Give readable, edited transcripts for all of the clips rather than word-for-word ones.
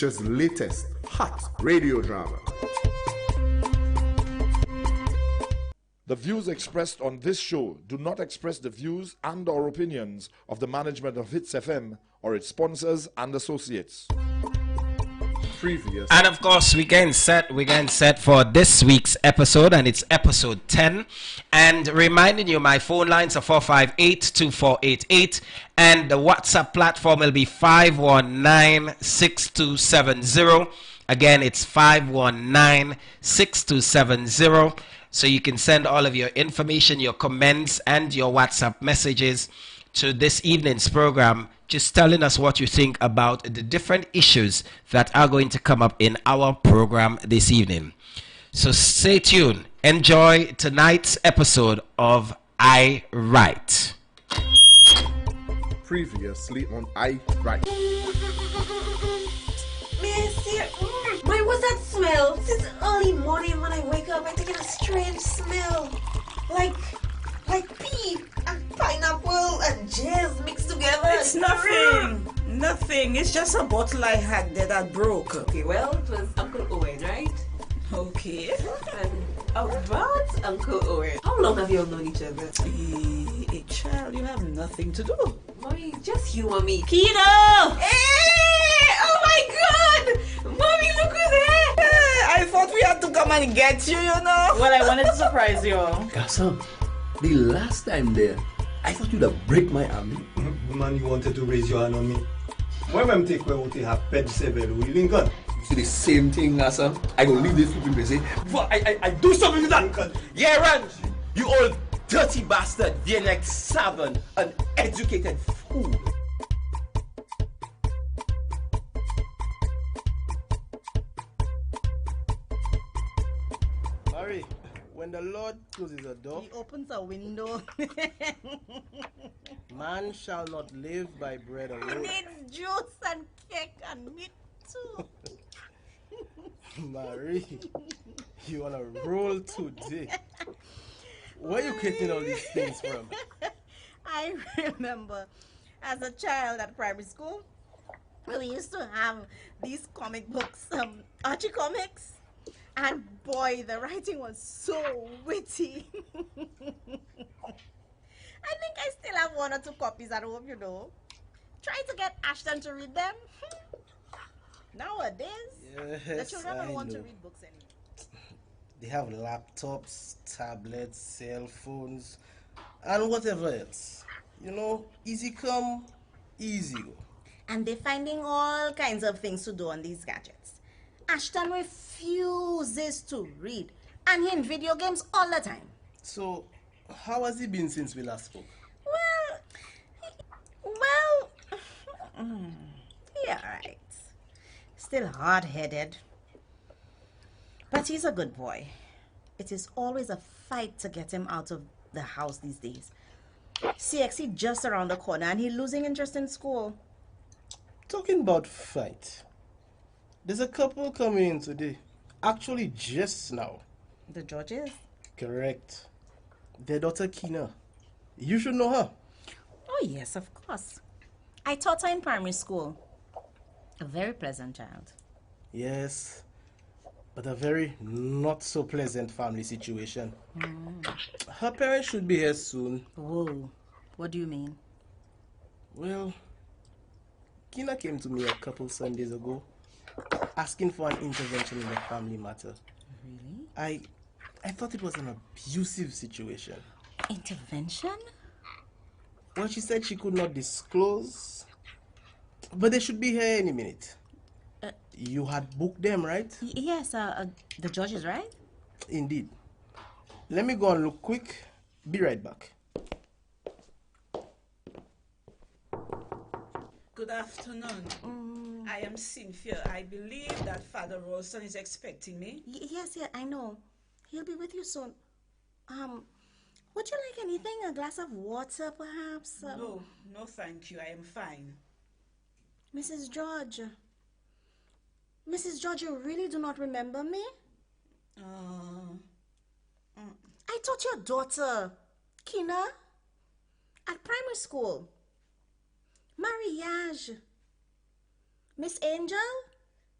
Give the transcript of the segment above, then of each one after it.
latest hot radio drama. The views expressed on this show do not express the views and or opinions of the management of Hitz FM or its sponsors and associates. Previous. And of course, we're getting set for this week's episode, and it's episode 10. And reminding you, my phone lines are 458-2488, and the WhatsApp platform will be 519-6270. Again, it's 519-6270. So you can send all of your information, your comments, and your WhatsApp messages to this evening's program, just telling us what you think about the different issues that are going to come up in our program this evening. So stay tuned. Enjoy tonight's episode of I Write. Previously on I Write. Why was that smell? Since early morning when I wake up, I'm taking a strange smell. Like pee and pineapple and jazz mixed together. It's nothing. It's just a bottle I had there that broke. Okay, well, it was Uncle Owen, right? Okay. And about Uncle Owen. How long have you all known each other? Hey, child, you have nothing to do. Mommy, just humor me. Kino! Hey! Oh my God! Mommy, look who's here! I thought we had to come and get you, you know. Well, I wanted to surprise you all. Gasam, the last time there, I thought you'd have break my arm. Man, you wanted to raise your hand on me. When I'm take where we have pet seven, we Lincoln. You see the same thing, Gasam. I go leave this flipping place. But I do something with that. Lincoln. Yeah, Ranch, you old dirty bastard, the next savant, uneducated fool. Mary, when the Lord closes a door, He opens a window. man shall not live by bread alone. Needs juice and cake and meat too. Marie, you on a roll today. Where you getting all these things from? I remember as a child at primary school, we used to have these comic books, Archie comics. And boy, the writing was so witty. I think I still have one or two copies at home, you know. Try to get Ashton to read them. Nowadays, the children don't want to read books anymore. They have laptops, tablets, cell phones, and whatever else. You know, easy come, easy go. And they're finding all kinds of things to do on these gadgets. Ashton refuses to read, and he in video games all the time. So, how has he been since we last spoke? Yeah, right. Still hard-headed. But he's a good boy. It is always a fight to get him out of the house these days. CXC just around the corner, and he's losing interest in school. Talking about fight, there's a couple coming in today. Actually, just now. The Georges? Correct. Their daughter Kina. You should know her. Oh, yes, of course. I taught her in primary school. A very pleasant child. Yes, but a very not so pleasant family situation. Her parents should be here soon. Whoa, what do you mean? Well, Kina came to me a couple Sundays ago asking for an intervention in the family matter. Really? I thought it was an abusive situation. Intervention? Well, she said she could not disclose, but they should be here any minute. You had booked them, right? Yes, the Georges, right? Indeed. Let me go and look quick. Be right back. Good afternoon. I am Cynthia. I believe that Father Ralston is expecting me. Yes, I know. He'll be with you soon. Would you like anything? A glass of water, perhaps? No, thank you. I am fine. Mrs. George. Mrs. George, you really do not remember me? I taught your daughter, Kina, at primary school. Mariage. Miss Angel?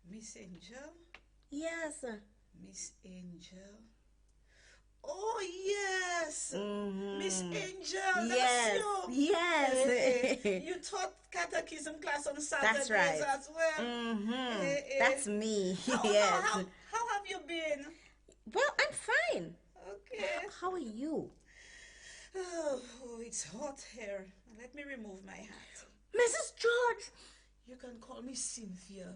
Miss Angel? Yes. Miss Angel? Oh, yes! Miss Angel, that's Yes. you! Yes. You taught catechism class on That's Saturdays right. as well. That's me. How, Yes. how have you been? Well, I'm fine. Okay. How are you? Oh, it's hot here. Let me remove my hat. Mrs. George! You can call me Cynthia.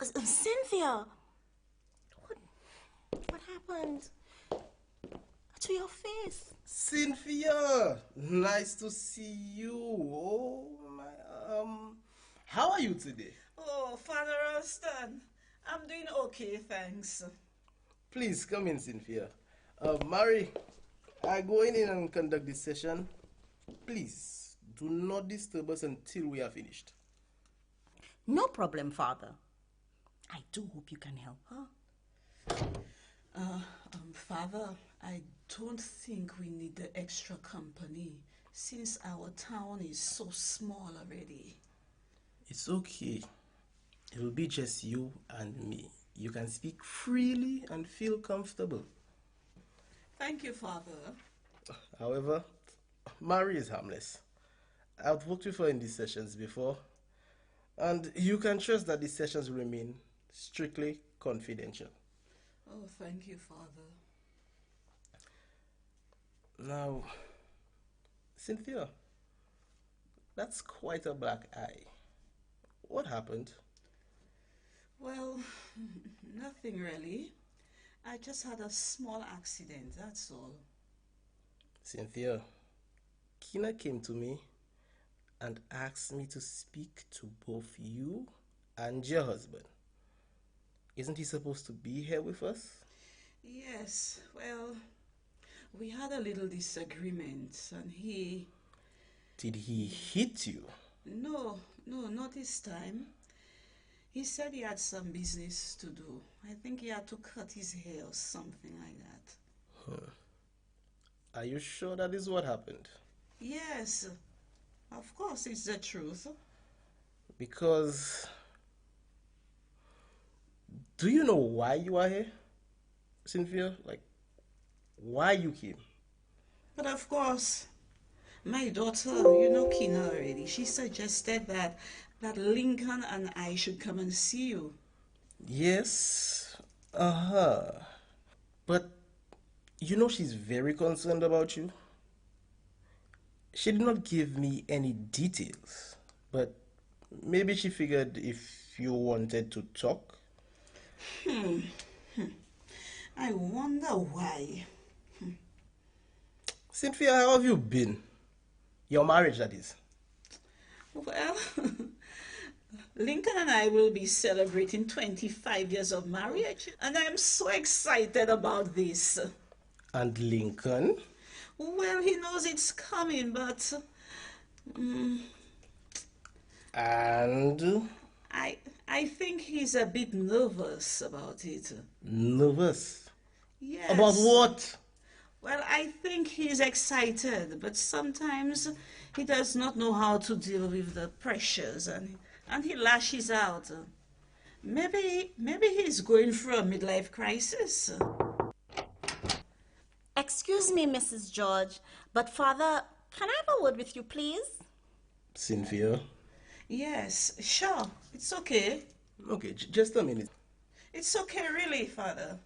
Cynthia! What happened to your face? Cynthia, nice to see you. Oh my, how are you today? Oh, Father Ralston, I'm doing okay, thanks. Please come in, Cynthia. Mary, I go in and conduct this session. Please do not disturb us until we are finished. No problem, Father. I do hope you can help her. Father, I don't think we need the extra company since our town is so small already. It's okay. It will be just you and me. You can speak freely and feel comfortable. Thank you, Father. However, Mary is harmless. I've worked with her in these sessions before, and you can trust that these sessions will remain strictly confidential. Oh, thank you, Father. Now, Cynthia, that's quite a black eye. What happened? Well, nothing really. I just had a small accident, that's all. Cynthia, Kina came to me and asked me to speak to both you and your husband. Isn't he supposed to be here with us? Yes, well, we had a little disagreement and he... Did he hit you? No, not this time. He said he had some business to do. I think he had to cut his hair or something like that. Are you sure that is what happened? Yes, of course it's the truth. Because... Do you know why you are here, Cynthia? Like, why you came? But of course, my daughter, you know Kina already, she suggested that Lincoln and I should come and see you. Yes, But, you know she's very concerned about you. She did not give me any details, but maybe she figured if you wanted to talk. I wonder why. Cynthia, how have you been? Your marriage, that is. Well, Lincoln and I will be celebrating 25 years of marriage, and I'm so excited about this. And Lincoln? Well, he knows it's coming, but... And? I think he's a bit nervous about it. Nervous? Yes. About what? Well, I think he's excited, but sometimes he does not know how to deal with the pressures, and he lashes out. Maybe he's going through a midlife crisis. Excuse me, Mrs. George, but Father, can I have a word with you, please? Cynthia? Yes, sure. It's okay. Okay, just a minute. It's okay, really, Father.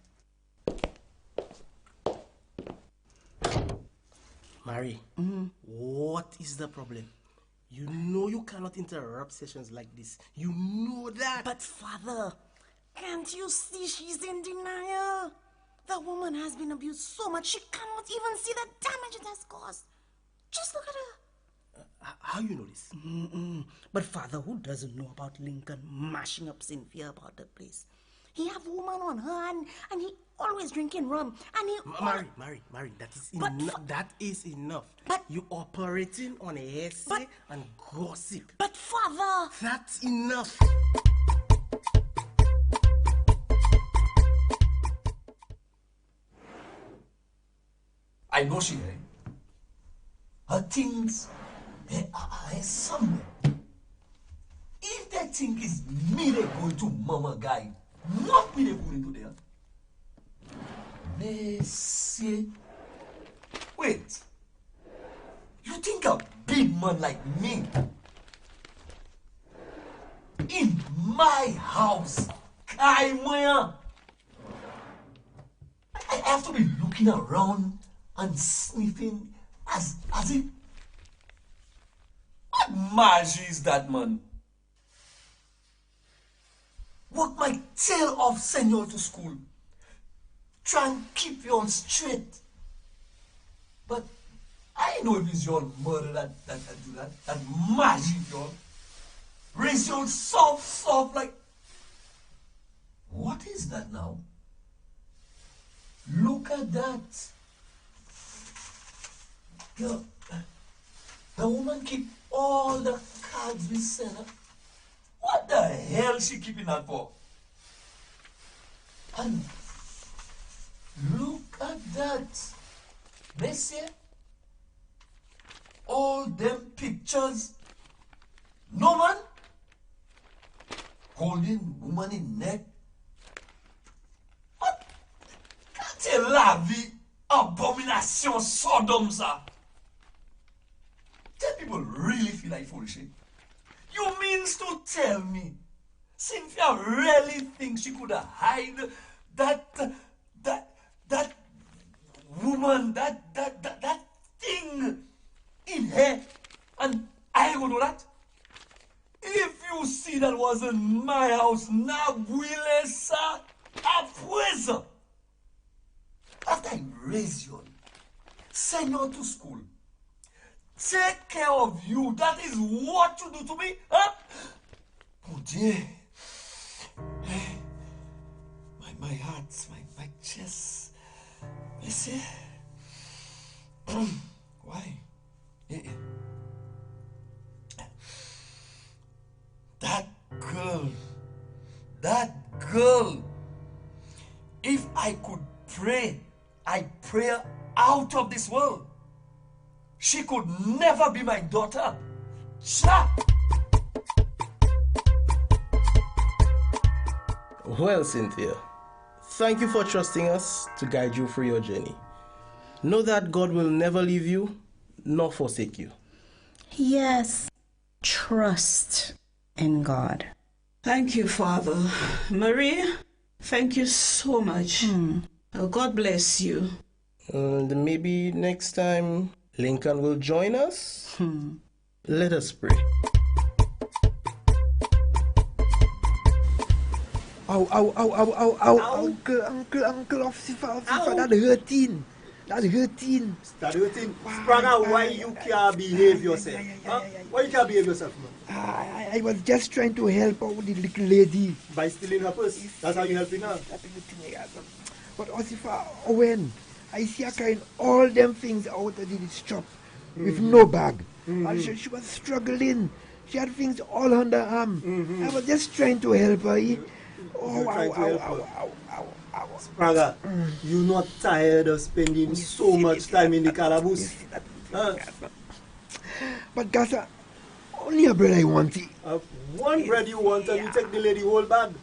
Mary, what is the problem? You know you cannot interrupt sessions like this. You know that. But Father, can't you see she's in denial? The woman has been abused so much she cannot even see the damage it has caused. Just look at her. How you know this? But Father, who doesn't know about Lincoln mashing up Cynthia about the place? He have woman on her and he always drinking rum. And he... Mary, that is enough. That is enough. But you operating on a hearsay and gossip. But Father... That's enough. I know she, eh? Her things, they are somewhere. If that think it's me they going to mama guy. Not me they going into there. Messi. Wait. You think a big man like me in my house? I have to be looking around and sniffing as if. What magic is that, man? Work my tail off, send you all to school. Try and keep you on straight. But I know if it's your mother that do that. That magic, y'all. Raise you all soft like. What is that now? Look at that. The woman keep all the cards we sent her. What the hell she keeping that for? And look at that. They say all them pictures. No man holding woman in neck. What? Quand la vie abomination Sodom ça? Tell people really feel like foolish. You means to tell me Cynthia really thinks she could hide that woman, that thing in her, and I go do that? If you see that was in my house, na will sa a prison. After I raise you, send you to school, take care of you. That is what you do to me, huh? Oh dear. My heart, my chest. Listen. Why? That girl. If I could pray, I pray out of this world. She could never be my daughter. Cha! Well, Cynthia, thank you for trusting us to guide you through your journey. Know that God will never leave you nor forsake you. Yes, trust in God. Thank you, Father. Maria, thank you so much. God bless you. And maybe next time Lincoln will join us. Let us pray. Uncle, officer, that's hurting. That's hurting. Start hurting. Spranger, why you can't behave yourself? Why you can't behave yourself, man? I was just trying to help out the little lady. By stealing her purse? That's how you helping her? But Osifa, when I see her carrying all them things out of the shop with no bag. And she was struggling. She had things all on her arm. I was just trying to help her. Spranger, you not tired of spending so much time in the calaboose? But Gasa, only a bread I want. One bread you want and you take the lady whole bag.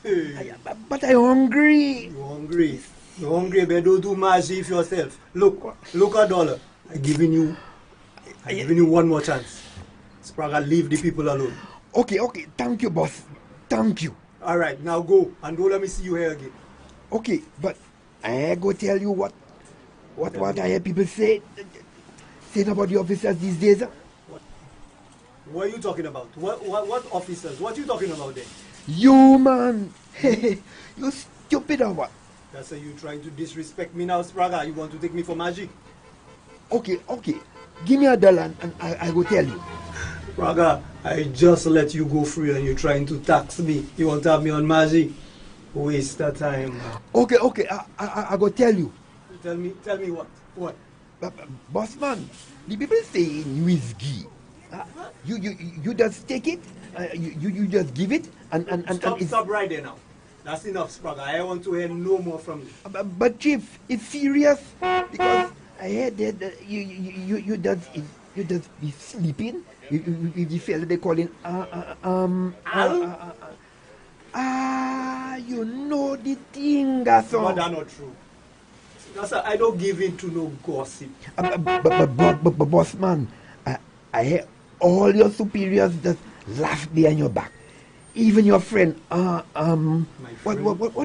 Hey. But I'm hungry. You're hungry. You're hungry, but don't do magic yourself. Look at dollar. I'm giving you one more chance. Spranger, leave the people alone. Okay. Thank you, boss. Thank you. All right, now go and don't let me see you here again. Okay, but I go tell you what I hear people saying about the officers these days. What are you talking about? What officers? What are you talking about then? You, man. You stupid or what? That's why you trying to disrespect me now, Spranger. You want to take me for magic? Okay. Give me $1 and I will tell you. Spranger, I just let you go free and you're trying to tax me. You want to have me on magic? Waste of time. Okay, I go tell you. Tell me what? What? Boss man, the people say whiskey. You just take it, you just give it and Stop right there now. That's enough, Spranger. I want to hear no more from you. But Chief, it's serious because I heard that you just be sleeping With the fella they calling you know the thing, Gasson. But that's not true. I don't give in to no gossip. But boss man, I hear all your superiors just laugh behind your back. Even your friend, what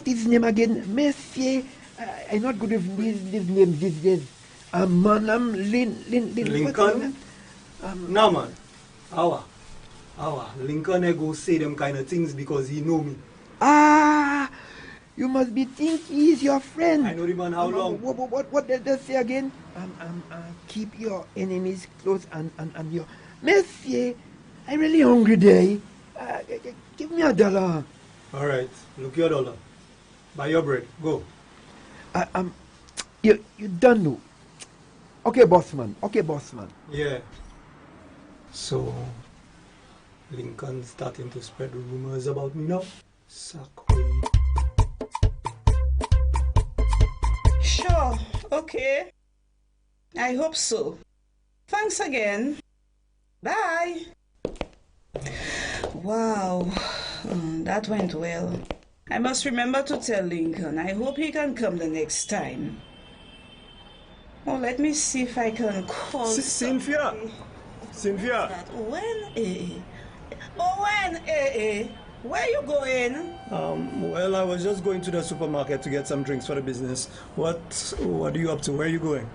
is his name again? Messier. I'm not good with these names these days. Lincoln? No, man. Our Lincoln I go say them kind of things because he know me. You must be think he's your friend. I know the man how long. What did they say again? Keep your enemies close and your Messier. I'm really hungry day. Give me $1. All right, look your dollar. Buy your bread. Go. You don't know. Okay, boss man. Yeah. So, Lincoln starting to spread rumors about me now. Sacre. Sure, okay. I hope so. Thanks again. Bye. Wow, that went well. I must remember to tell Lincoln. I hope he can come the next time. Oh, let me see if I can call Cynthia. Owen, where you going? Well, I was just going to the supermarket to get some drinks for the business. What are you up to? Where are you going?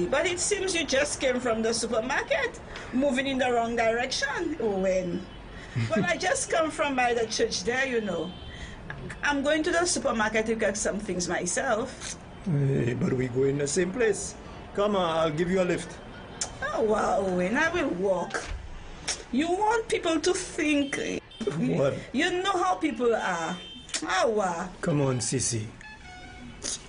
But it seems you just came from the supermarket, moving in the wrong direction, Owen. Well, I just come from by the church there, you know. I'm going to the supermarket to get some things myself. Hey, but we go in the same place. Come on, I'll give you a lift. Oh, wow, Owen, I will walk. You want people to think... What? You know how people are. Oh, wow. Come on, Sissy.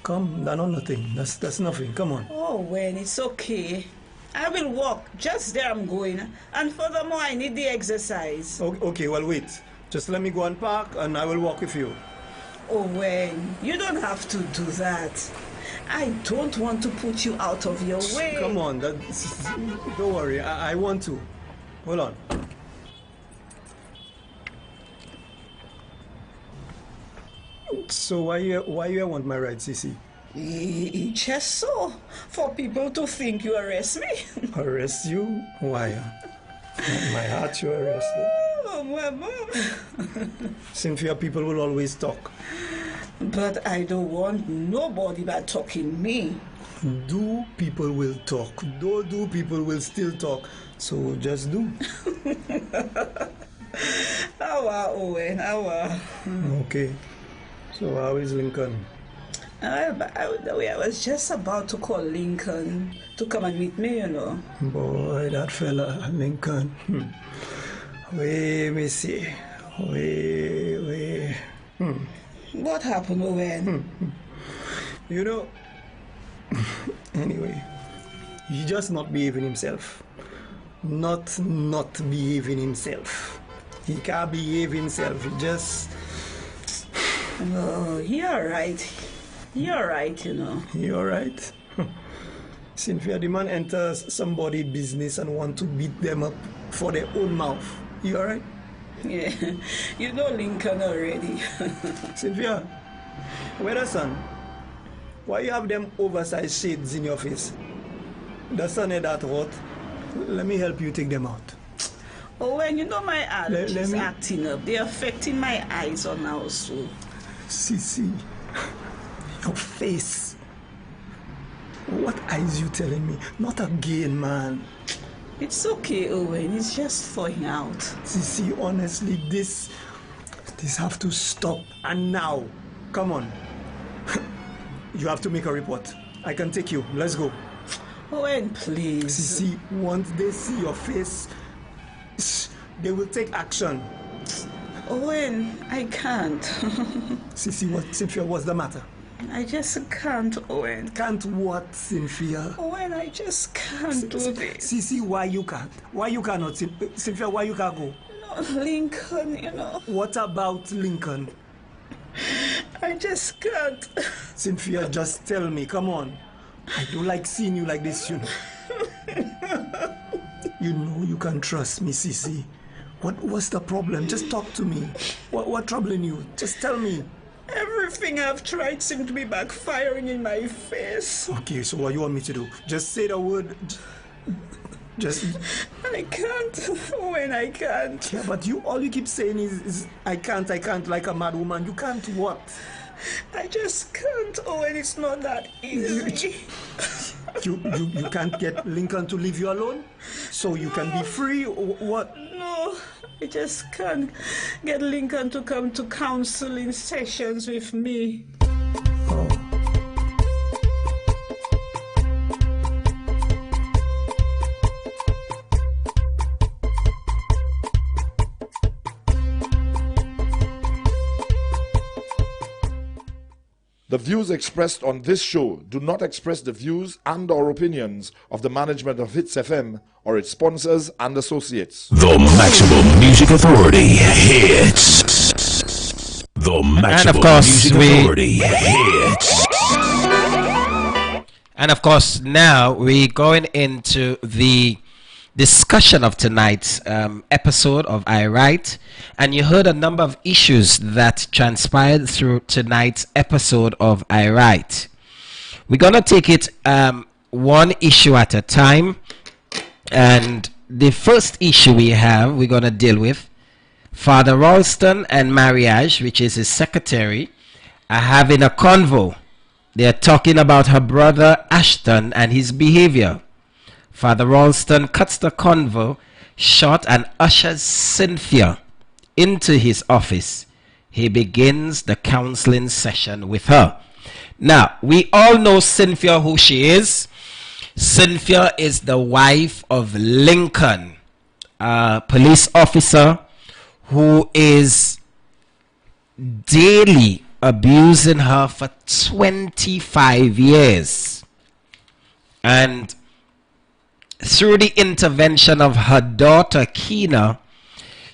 Come, that's nothing. That's nothing. Come on. Oh, Owen, it's okay. I will walk. Just there I'm going. And furthermore, I need the exercise. Okay, well, wait. Just let me go and park and I will walk with you. Oh, Wayne, you don't have to do that. I don't want to put you out of your way. Come on, don't worry. I want to. Hold on. So why you want my ride, Sissy? Just so. For people to think you arrest me. Arrest you? Why? My heart you arrested. Oh, Mama. Cynthia, people will always talk. But I don't want nobody bad talking me. Do people will talk. Do people will still talk. So just do. Awa, Owen, awa. Okay. So how is Lincoln? I was just about to call Lincoln to come and meet me, you know. Boy, that fella, Lincoln. Wait, me see. Wait. What happened, Owen? You know, anyway, he just not behaving himself. Not behaving himself. He can't behave himself. He just... Oh, you're right. You're right, you know. You're right. Cynthia, the man enters somebody's business and want to beat them up for their own mouth. You alright? Yeah, you know Lincoln already. Cynthia, where the sun? Why you have them oversized shades in your face? The sun is that hot. Let me help you take them out. Oh, when you know my allergies acting up, they're affecting my eyes on now, so. Sissy, your face. What eyes you telling me? Not again, man. It's okay, Owen. It's just falling out. Sissy, honestly, this have to stop. And now, come on. You have to make a report. I can take you. Let's go. Owen, please. Sissy, once they see your face, they will take action. Owen, I can't. Sissy, Cynthia, what's the matter? I just can't, Owen. Can't what, Cynthia? Owen, I just can't do this. Sissy, why you can't? Why you cannot? Cynthia, why you can't go? No, Lincoln, you know. What about Lincoln? I just can't. Cynthia, just tell me, come on. I don't like seeing you like this, you know. You know you can trust me, Sissy. What's the problem? Just talk to me. What troubling you? Just tell me. Everything I've tried seems to be backfiring in my face. Okay, so what you want me to do? Just say the word. Just. I can't. When I can't. Yeah, but all you keep saying is I can't, like a mad woman. You can't what? I just can't. Oh, and it's not that easy. You can't get Lincoln to leave you alone? So you can be free? Or what? No, I just can't get Lincoln to come to counseling sessions with me. The views expressed on this show do not express the views and/or opinions of the management of Hitz FM or its sponsors and associates. The Maximum Music Authority hits. The Maximum Music Authority hits. And of course, now we're going into the discussion of tonight's episode of I Write, and you heard a number of issues that transpired through tonight's episode of I Write. We're gonna take it one issue at a time, and the first issue we're gonna deal with: Father Ralston and Mariage, which is his secretary, are having a convo. They're talking about her brother Ashton and his behavior. Father Ralston cuts the convo short and ushers Cynthia into his office. He begins the counseling session with her. Now, we all know Cynthia, who she is. Cynthia is the wife of Lincoln, a police officer who is daily abusing her for 25 years. And through the intervention of her daughter, Keena,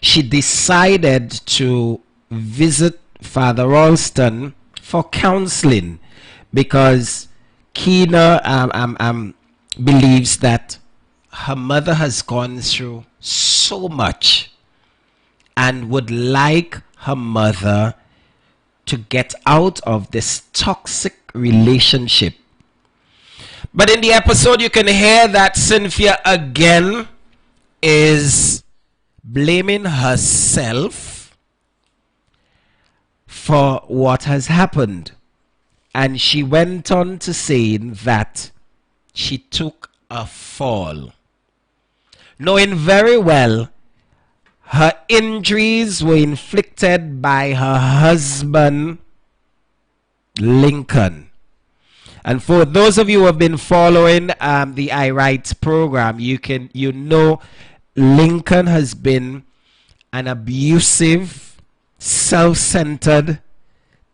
she decided to visit Father Ralston for counseling because Keena believes that her mother has gone through so much and would like her mother to get out of this toxic relationship. But in the episode, you can hear that Cynthia again is blaming herself for what has happened. And she went on to say that she took a fall, knowing very well her injuries were inflicted by her husband, Lincoln. And for those of you who have been following the I Write program, you know Lincoln has been an abusive, self-centered,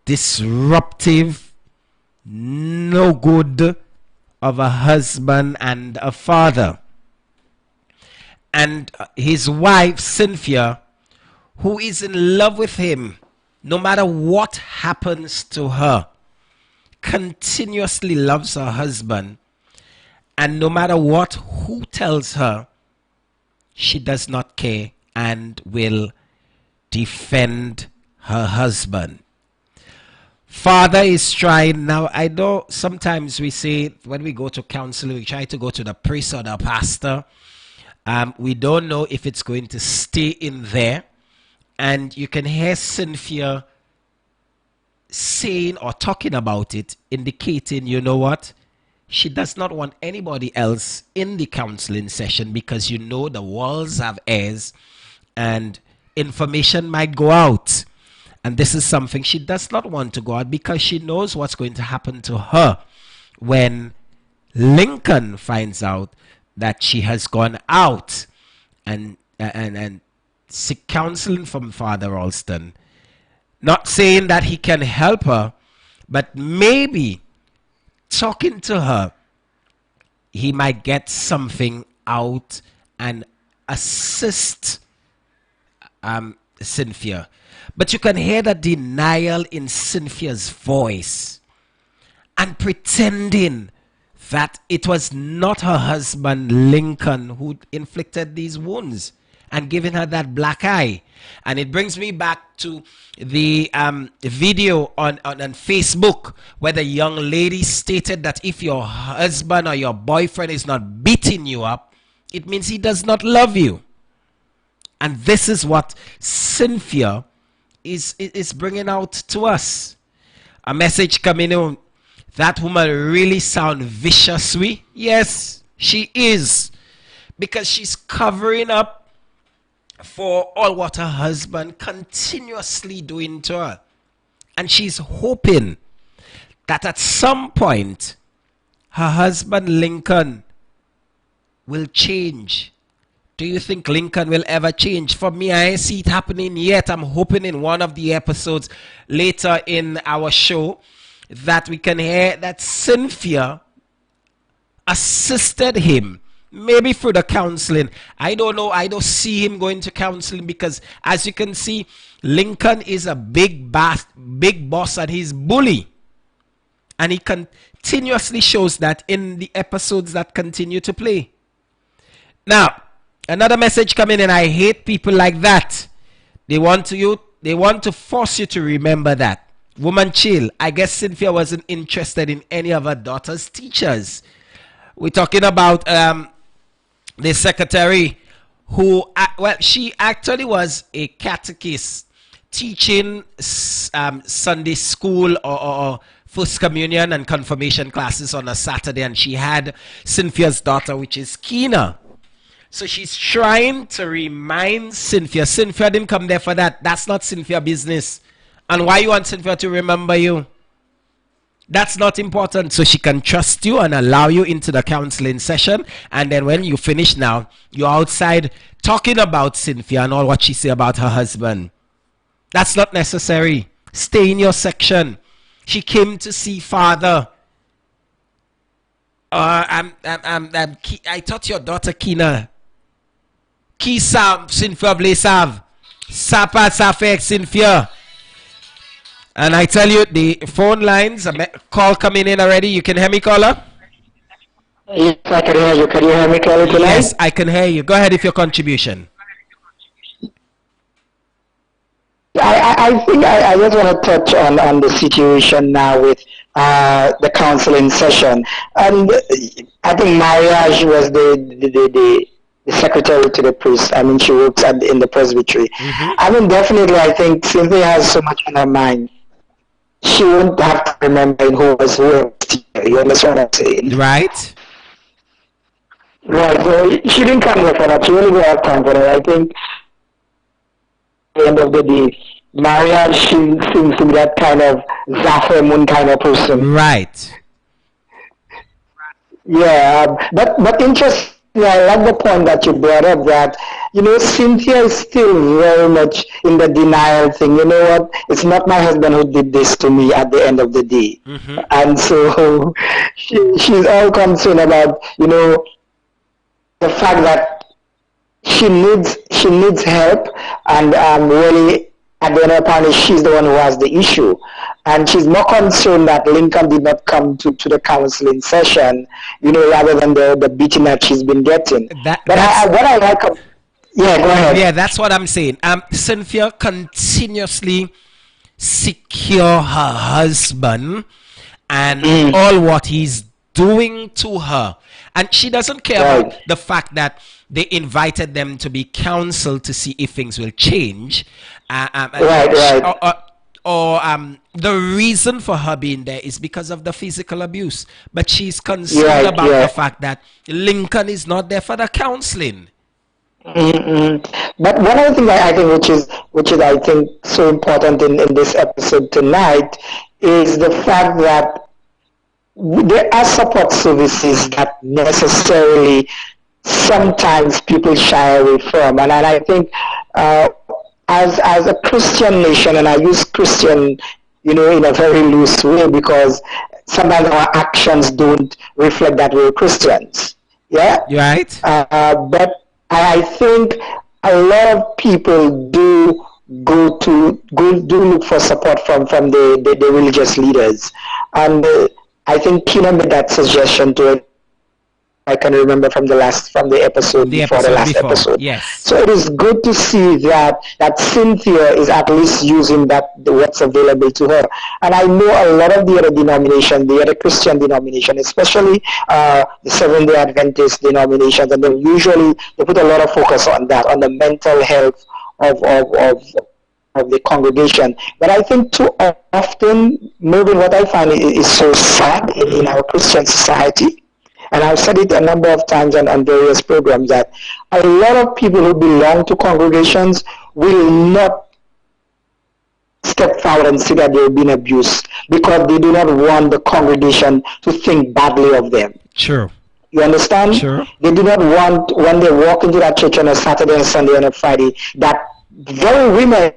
disruptive, no good of a husband and a father. And his wife, Cynthia, who is in love with him, no matter what happens to her, continuously loves her husband, and no matter who tells her, she does not care and will defend her husband. Father is trying. Now, I know sometimes we say when we go to counseling, we try to go to the priest or the pastor. We don't know if it's going to stay in there. And you can hear Cynthia saying or talking about it, indicating, you know what, she does not want anybody else in the counseling session because the walls have ears and information might go out. And this is something she does not want to go out because she knows what's going to happen to her when Lincoln finds out that she has gone out and seek counseling from Father Ralston. Not saying that he can help her, but maybe talking to her, he might get something out and assist Cynthia. But you can hear the denial in Cynthia's voice and pretending that it was not her husband, Lincoln, who inflicted these wounds and given her that black eye. And it brings me back to the video on Facebook where the young lady stated that if your husband or your boyfriend is not beating you up, it means he does not love you. And this is what Cynthia is bringing out to us. A message coming in. That woman really sound vicious. Yes, she is. Because she's covering up for all what her husband continuously doing to her. And she's hoping that at some point her husband Lincoln will change. Do you think Lincoln will ever change? For me, I ain't see it happening yet. I'm hoping in one of the episodes later in our show that we can hear that Cynthia assisted him, maybe through the counseling. I don't know. I don't see him going to counseling because, as you can see, Lincoln is a big boss and he's bully. And he continuously shows that in the episodes that continue to play. Now, another message coming in. I hate people like that. They want to force you to remember that. Woman, chill. I guess Cynthia wasn't interested in any of her daughter's teachers. We're talking about the secretary who, she actually was a catechist teaching Sunday school or First Communion and confirmation classes on a Saturday, and she had Cynthia's daughter, which is Keena. So she's trying to remind Cynthia. Cynthia didn't come there for that. That's not Cynthia's business. And why you want Cynthia to remember you? That's not important. So she can trust you and allow you into the counseling session. And then when you finish now, you're outside talking about Cynthia and all what she say about her husband. That's not necessary. Stay in your section. She came to see father. I thought your daughter Keena. Qui sa Cynthia Blasav. Sa pa sa fek Cynthia. And I tell you, the phone lines, a call coming in already. You can hear me, caller? Yes, I can hear you. Can you hear me, caller, tonight? Yes, I can hear you. Go ahead with your contribution. I think I just want to touch on the situation now with the counseling session. And I think Mariage was the secretary to the priest. I mean, she works in the presbytery. Mm-hmm. I mean, definitely, I think Cynthia has so much on her mind. She won't have to remember who was who. You understand what I'm saying? Right. Right. So she didn't come here for that. She really didn't have time for that. I think at the end of the day, Maria, she seems to be that kind of Zafir Moon kind of person. Right. Yeah. But interesting. Yeah, I like the point that you brought up that, Cynthia is still very much in the denial thing. You know what? It's not my husband who did this to me at the end of the day. Mm-hmm. And so she's all concerned about, the fact that she needs help, and really at the end of the day, she's the one who has the issue. And she's more concerned that Lincoln did not come to the counseling session, rather than the beating that she's been getting. Yeah, go ahead. Yeah, that's what I'm saying. Cynthia continuously secure her husband and all what he's doing to her. And she doesn't care about the fact that they invited them to be counseled to see if things will change. Or the reason for her being there is because of the physical abuse. But she's concerned about the fact that Lincoln is not there for the counseling. Mm-hmm. But one other thing I think which is I think so important in this episode tonight is the fact that there are support services that necessarily sometimes people shy away from, and I think as a Christian nation, and I use Christian, in a very loose way because sometimes our actions don't reflect that we're Christians. Yeah. Right. But I think a lot of people do look for support from the religious leaders, and I think Tina made that suggestion to it. I can remember from the episode before the last episode. Yes. So it is good to see that Cynthia is at least using what's available to her. And I know a lot of the other denominations, the other Christian denomination, especially the Seventh-day Adventist denominations, and they put a lot of focus on that, on the mental health of the congregation. But I think too often, maybe what I find is so sad in our Christian society, and I've said it a number of times on various programs, that a lot of people who belong to congregations will not step forward and say that they've been abused because they do not want the congregation to think badly of them. Sure. You understand? Sure. They do not want, when they walk into that church on a Saturday and Sunday and a Friday, that very women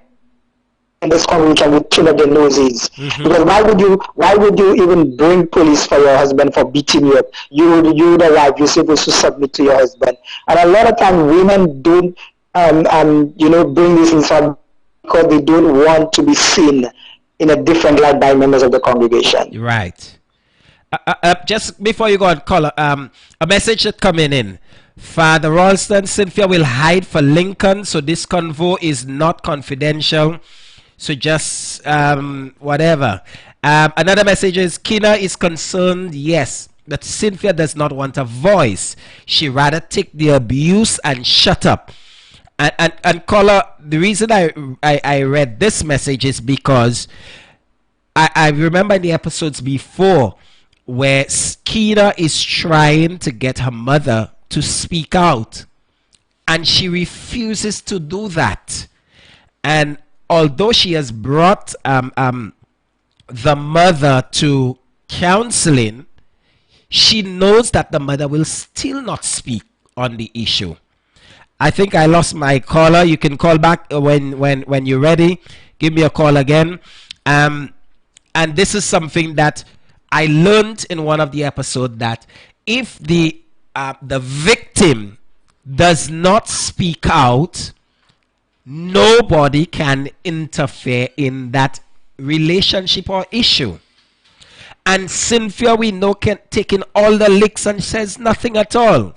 in this congregation would turn up their noses. Because why would you even bring police for your husband for beating you up? You the wife, you're supposed to submit to your husband. And a lot of times women don't bring this inside because they don't want to be seen in a different light by members of the congregation. Right. Just before you go on, caller, a message that's coming in. Father Ralston, Cynthia will hide for Lincoln, so this convo is not confidential. So just whatever. Another message is Kina is concerned, yes, that Cynthia does not want a voice. She rather take the abuse and shut up. And caller, the reason I read this message is because I remember in the episodes before where Kina is trying to get her mother to speak out, and she refuses to do that. And although she has brought the mother to counseling, she knows that the mother will still not speak on the issue. I think I lost my caller. You can call back when you're ready. Give me a call again. And this is something that I learned in one of the episodes, that if the victim does not speak out, nobody can interfere in that relationship or issue. And Cynthia, we know, can take in all the licks and says nothing at all.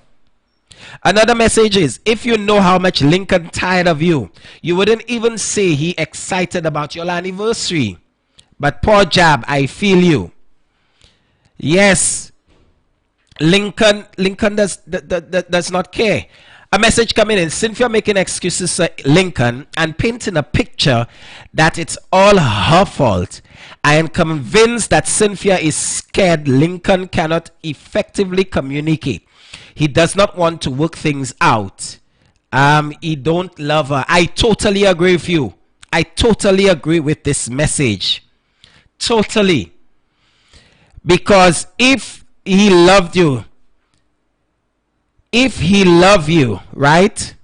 Another message is, if you know how much Lincoln tired of you, you wouldn't even say he excited about your anniversary. But poor Jab, I feel you. Yes, Lincoln does not care. A message coming in, Cynthia making excuses for Lincoln and painting a picture that it's all her fault. I am convinced that Cynthia is scared Lincoln cannot effectively communicate. He does not want to work things out. He don't love her. I totally agree with you. I totally agree with this message. Totally. Because if he loved you, right,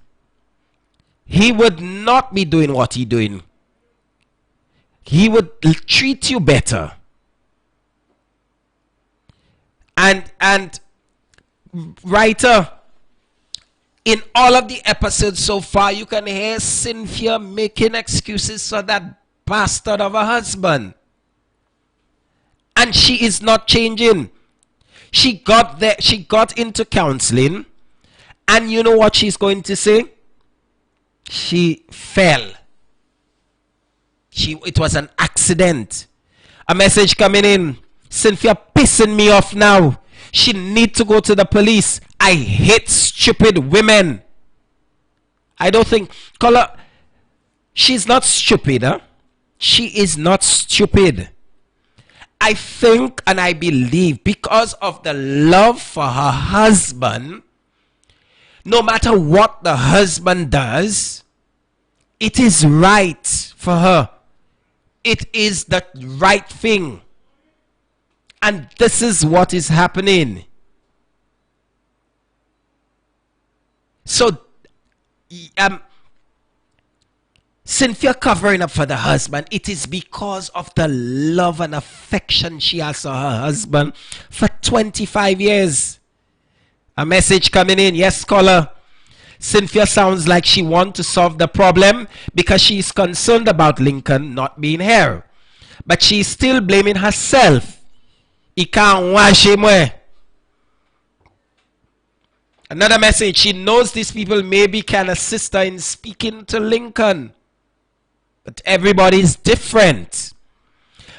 he would not be doing what he's doing. He would treat you better. And writer, in all of the episodes so far, you can hear Cynthia making excuses for that bastard of a husband. And she is not changing. She got there, she got into counseling, and you know what she's going to say? She fell. It was an accident. A message coming in, Cynthia pissing me off now. She need to go to the police. I hate stupid women. I don't think, caller, she's not stupid, huh? She is not stupid. I think and I believe because of the love for her husband, no matter what the husband does, it is right for her. It is the right thing. And this is what is happening. So, Cynthia covering up for the husband, it is because of the love and affection she has for her husband for 25 years. A message coming in. Yes, caller. Cynthia sounds like she wants to solve the problem because she's concerned about Lincoln not being here. But she's still blaming herself He can't wash him where. Another message. She knows these people maybe can assist her in speaking to Lincoln. But everybody is different.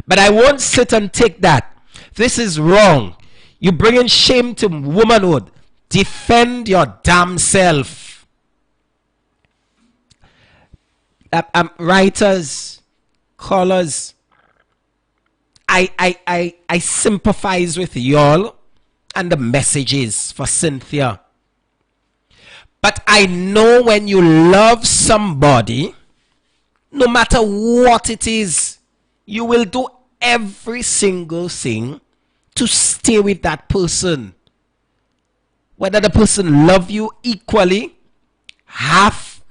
But I won't sit and take that. This is wrong. You bringing shame to womanhood. Defend your damn self. Writers, callers, I sympathize with y'all and the messages for Cynthia. But I know when you love somebody, no matter what it is, you will do every single thing to stay with that person. Whether the person love you equally, half,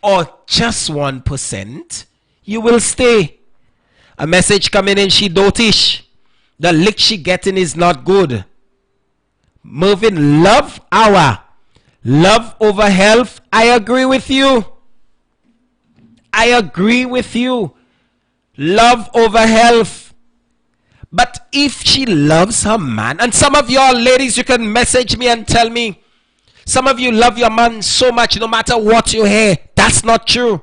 or just 1%, you will stay. A message coming in, she dotish. The lick she getting is not good. Moving love hour. Love over health. I agree with you. I agree with you. Love over health. But if she loves her man, and some of y'all ladies, you can message me and tell me, some of you love your man so much no matter what you hear. That's not true.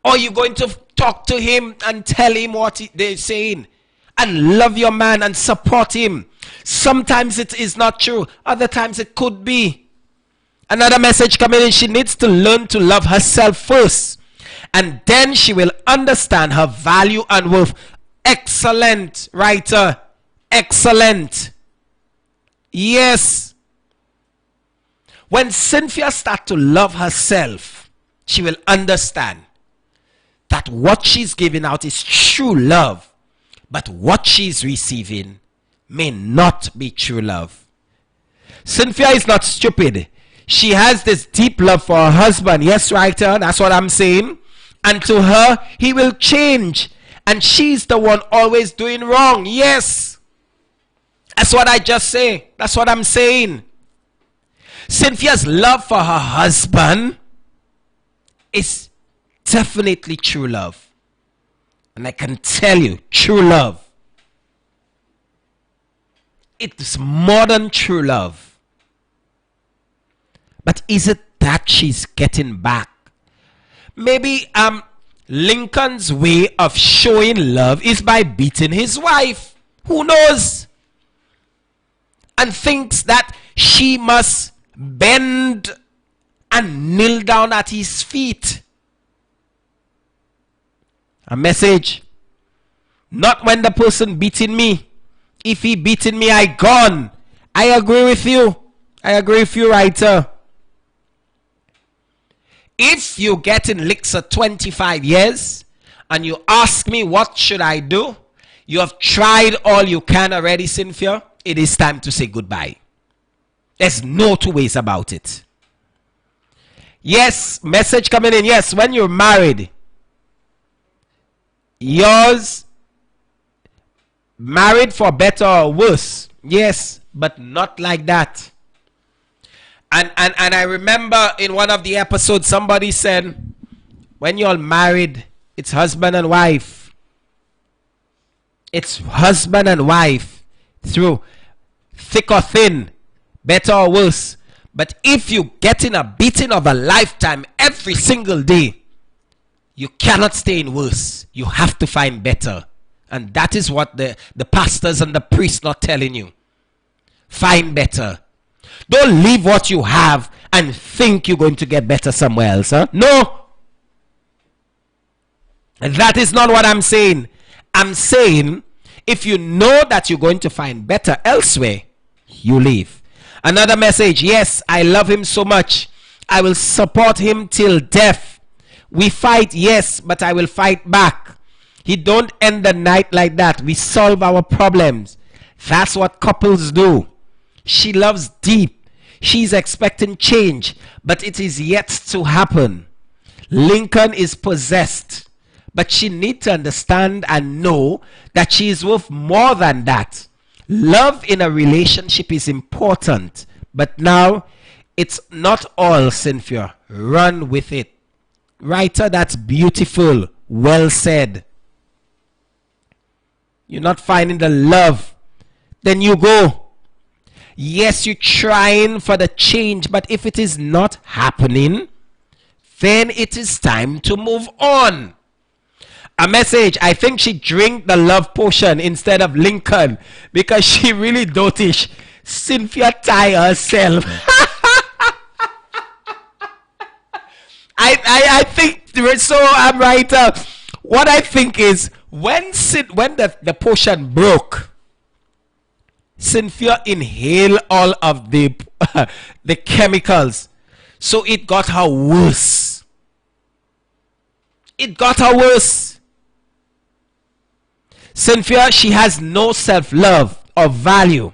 Or you're going to talk to him and tell him what they're saying. And love your man and support him. Sometimes it is not true. Other times it could be. Another message coming in. She needs to learn to love herself first. And then she will understand her value and worth. Excellent, writer. Excellent. Yes. When Cynthia starts to love herself, she will understand that what she's giving out is true love. But what she's receiving may not be true love. Cynthia is not stupid. She has this deep love for her husband. Yes, writer, that's what I'm saying. And to her, he will change. And she's the one always doing wrong. Yes. That's what I just say. That's what I'm saying. Cynthia's love for her husband is definitely true love. And I can tell you, true love. It's more than true love. But is it that she's getting back? Maybe Lincoln's way of showing love is by beating his wife. Who knows? And thinks that she must bend and kneel down at his feet. A message. Not when the person beating me. If he beating me, I gone. I agree with you. I agree with you, writer. If you getting licks at 25 years and you ask me what should I do, you have tried all you can already, Cynthia. It is time to say goodbye. There's no two ways about it. Yes, message coming in. Yes, when you're married, yours married for better or worse. Yes, but not like that. And I remember in one of the episodes somebody said, when you're married, it's husband and wife. It's husband and wife through thick or thin, better or worse. But if you get in a beating of a lifetime every single day, you cannot stay in worse. You have to find better. And that is what the pastors and the priests not telling you. Find better. Don't leave what you have and think you're going to get better somewhere else. Huh? No. That is not what I'm saying. I'm saying if you know that you're going to find better elsewhere, you leave. Another message. Yes, I love him so much. I will support him till death. We fight, yes, but I will fight back. He don't end the night like that. We solve our problems. That's what couples do. She loves deep. She's expecting change, but it is yet to happen. Lincoln is possessed, but she needs to understand and know that she is worth more than that. Love in a relationship is important, but now it's not all, Cynthia. Run with it. Writer, that's beautiful. Well said. you're not finding the love, then you go. Yes, you're trying for the change, but if it is not happening, then it is time to move on. A message, I think she drank the love potion instead of Lincoln because she really dotish. Cynthia tie herself. I think so. I'm right. What I think is when the potion broke, Cynthia inhaled all of the the chemicals, so it got her worse. It got her worse. Cynthia, she has no self-love or value.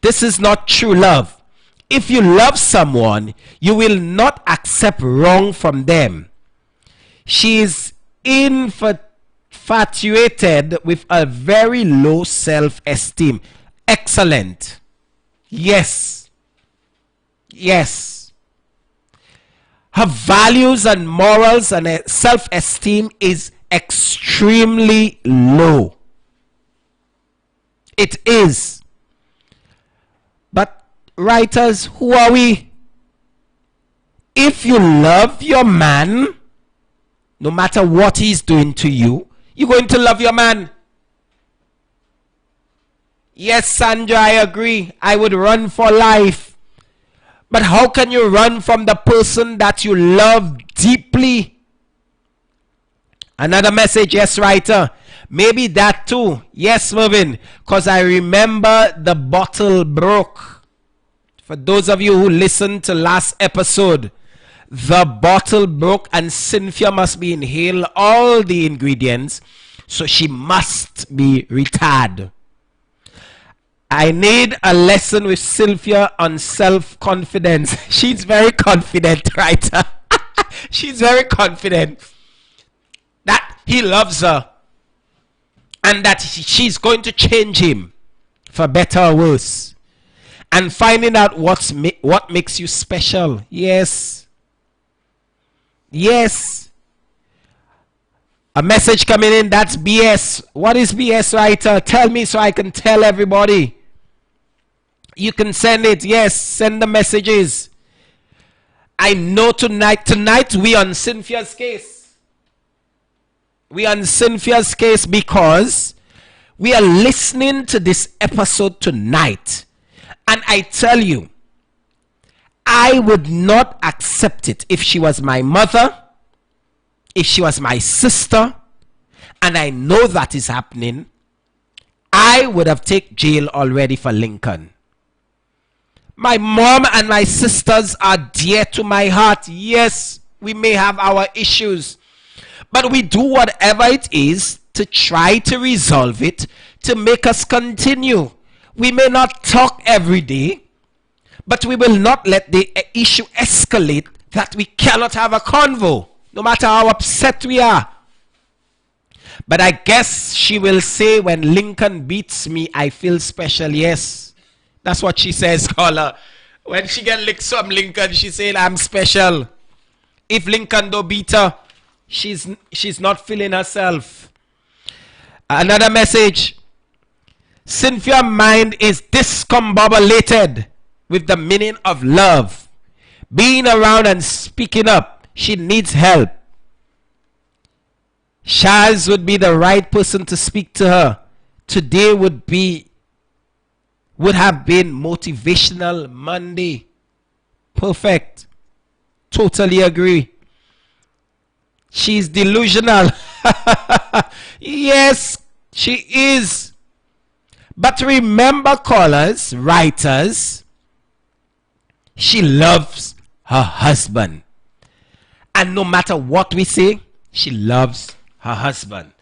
This is not true love. If you love someone, you will not accept wrong from them. She is infatuated with a very low self-esteem. Excellent. Yes. Yes. Her values and morals and self-esteem is extremely low. It is. But writers, who are we? If you love your man, no matter what he's doing to you, you're going to love your man. Yes, Sandra, I agree. I would run for life. But how can you run from the person that you love deeply? Another message, yes, writer. Maybe that too. Yes, Mervin. Because I remember the bottle broke. For those of you who listened to last episode, the bottle broke and Cynthia must be inhaled all the ingredients. So she must be retired. I need a lesson with Cynthia on self-confidence. She's very confident, writer. She's very confident that he loves her and that she's going to change him for better or worse. And finding out what makes you special. Yes. Yes. A message coming in, that's BS. What is BS, writer? Tell me so I can tell everybody. You can send it. Yes, send the messages. I know tonight we on Cynthia's case. We on Cynthia's case because we are listening to this episode tonight. And I tell you, I would not accept it if she was my mother, if she was my sister, and I know that is happening. I would have taken jail already for Lincoln. My mom and my sisters are dear to my heart. Yes, we may have our issues, but we do whatever it is to try to resolve it, to make us continue. We may not talk every day, but we will not let the issue escalate that we cannot have a convo, no matter how upset we are. But I guess she will say, when Lincoln beats me, I feel special. Yes, that's what she says, caller. When she get licked from Lincoln, she said, I'm special. If Lincoln don't beat her, she's not feeling herself. Another message. Cynthia's mind is discombobulated with the meaning of love. Being around and speaking up. She needs help. Shaz would be the right person to speak to her. Today would have been Motivational Monday. Perfect. Totally agree. She's delusional. Yes, she is. But remember, callers, writers, she loves her husband. And no matter what we say, she loves her husband.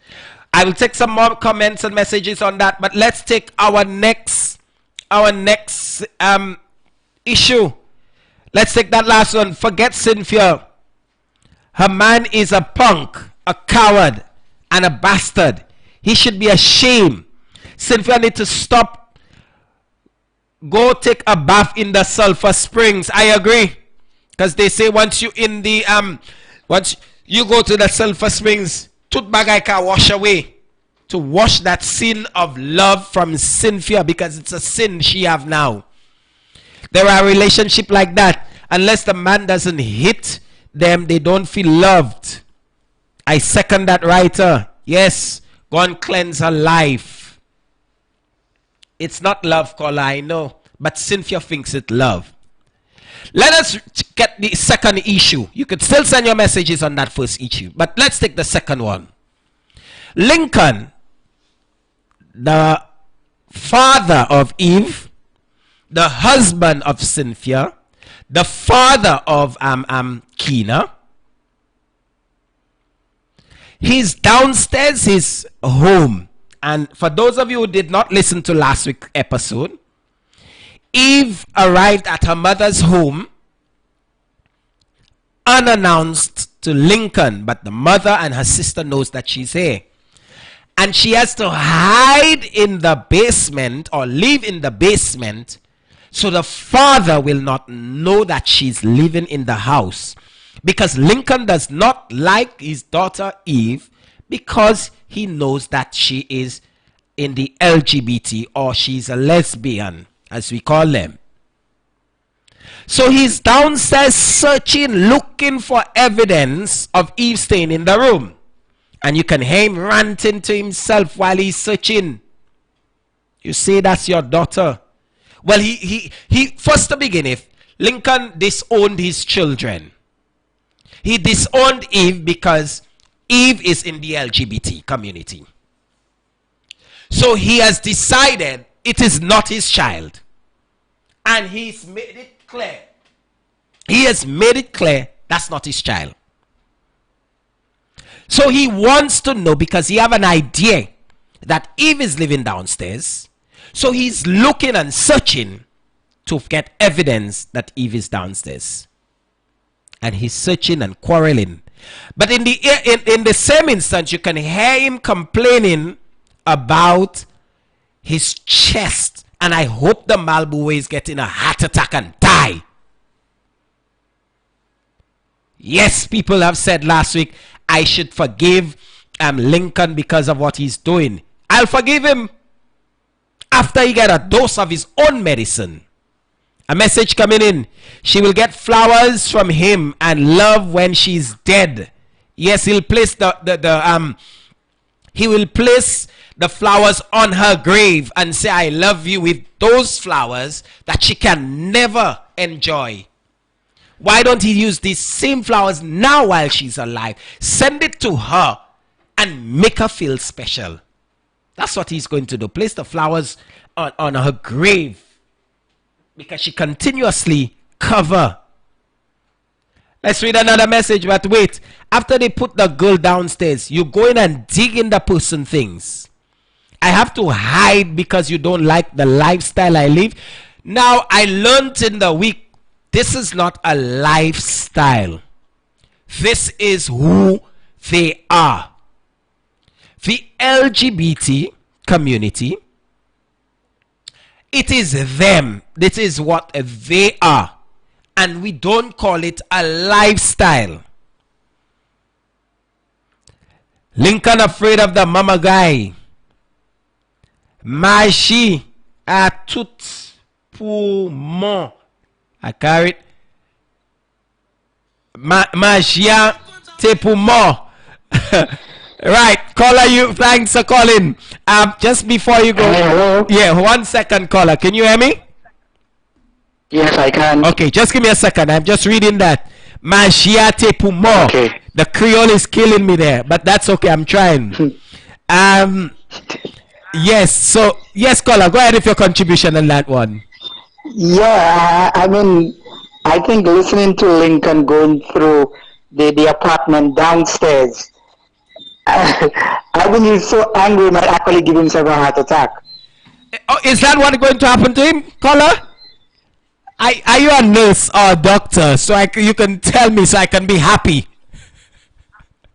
I will take some more comments and messages on that, but let's take our next issue. Let's take that last one. Forget Cynthia. Her man is a punk, a coward, and a bastard. He should be ashamed. Cynthia need to stop. Go take a bath in the sulfur springs. I agree. Because they say once you in the once you go to the sulfur springs, tooth bag I can wash away. to wash that sin of love from Cynthia, because it's a sin she have now. There are relationships like that. Unless the man doesn't hit them, they don't feel loved. I second that writer. Yes, go and cleanse her life. It's not love, caller, I know, but Cynthia thinks it's love. Let us get the second issue. You could still send your messages on that first issue, but let's take the second one. Lincoln, the father of Eve, the husband of Cynthia, the father of Keena. He's downstairs, his home. And for those of you who did not listen to last week's episode, Eve arrived at her mother's home unannounced to Lincoln, but the mother and her sister knows that she's here. And she has to hide in the basement or live in the basement so the father will not know that she's living in the house. Because Lincoln does not like his daughter Eve because he knows that she is in the LGBT, or she's a lesbian, as we call them. So he's downstairs searching, looking for evidence of Eve staying in the room. And you can hear him ranting to himself while he's searching. You say that's your daughter. Well, he first to begin with, Lincoln disowned his children. He disowned Eve because Eve is in the LGBT community. So he has decided it is not his child. And he's made it clear. He has made it clear that's not his child. So he wants to know, because he have an idea that Eve is living downstairs. So he's looking and searching to get evidence that Eve is downstairs. And he's searching and quarreling. But in the same instance, you can hear him complaining about his chest. And I hope the Malboy is getting a heart attack and die. Yes, people have said last week, I should forgive Lincoln because of what he's doing. I'll forgive him after he get a dose of his own medicine. A message coming in. She will get flowers from him and love when she's dead. Yes, he'll place he will place the flowers on her grave and say, I love you, with those flowers that she can never enjoy. Why don't he use these same flowers now while she's alive? Send it to her and make her feel special. That's what he's going to do. Place the flowers on her grave, because she continuously cover. Let's read another message, but wait. After they put the girl downstairs, you go in and dig in the person things. I have to hide because you don't like the lifestyle I live. Now, I learned in the week, this is not a lifestyle. This is who they are. The LGBT community, it is them. This is what they are. And we don't call it a lifestyle. Lincoln afraid of the mama guy. Machi a tout poumon. I carry it. Magia te poumon. Right, caller, you. Thanks for calling. Just before you go. Hello. Yeah, 1 second, caller. Can you hear me? Yes, I can. Okay, just give me a second. I'm just reading that. Magia te poumon. Okay. The Creole is killing me there, but that's okay. I'm trying. Yes. So yes, caller. Go ahead with your contribution on that one. Yeah, I mean, I think listening to Lincoln going through the apartment downstairs, I think he's so angry he might actually give himself a heart attack. Oh, is that what is going to happen to him, caller? Are you a nurse or a doctor? So you can tell me so I can be happy.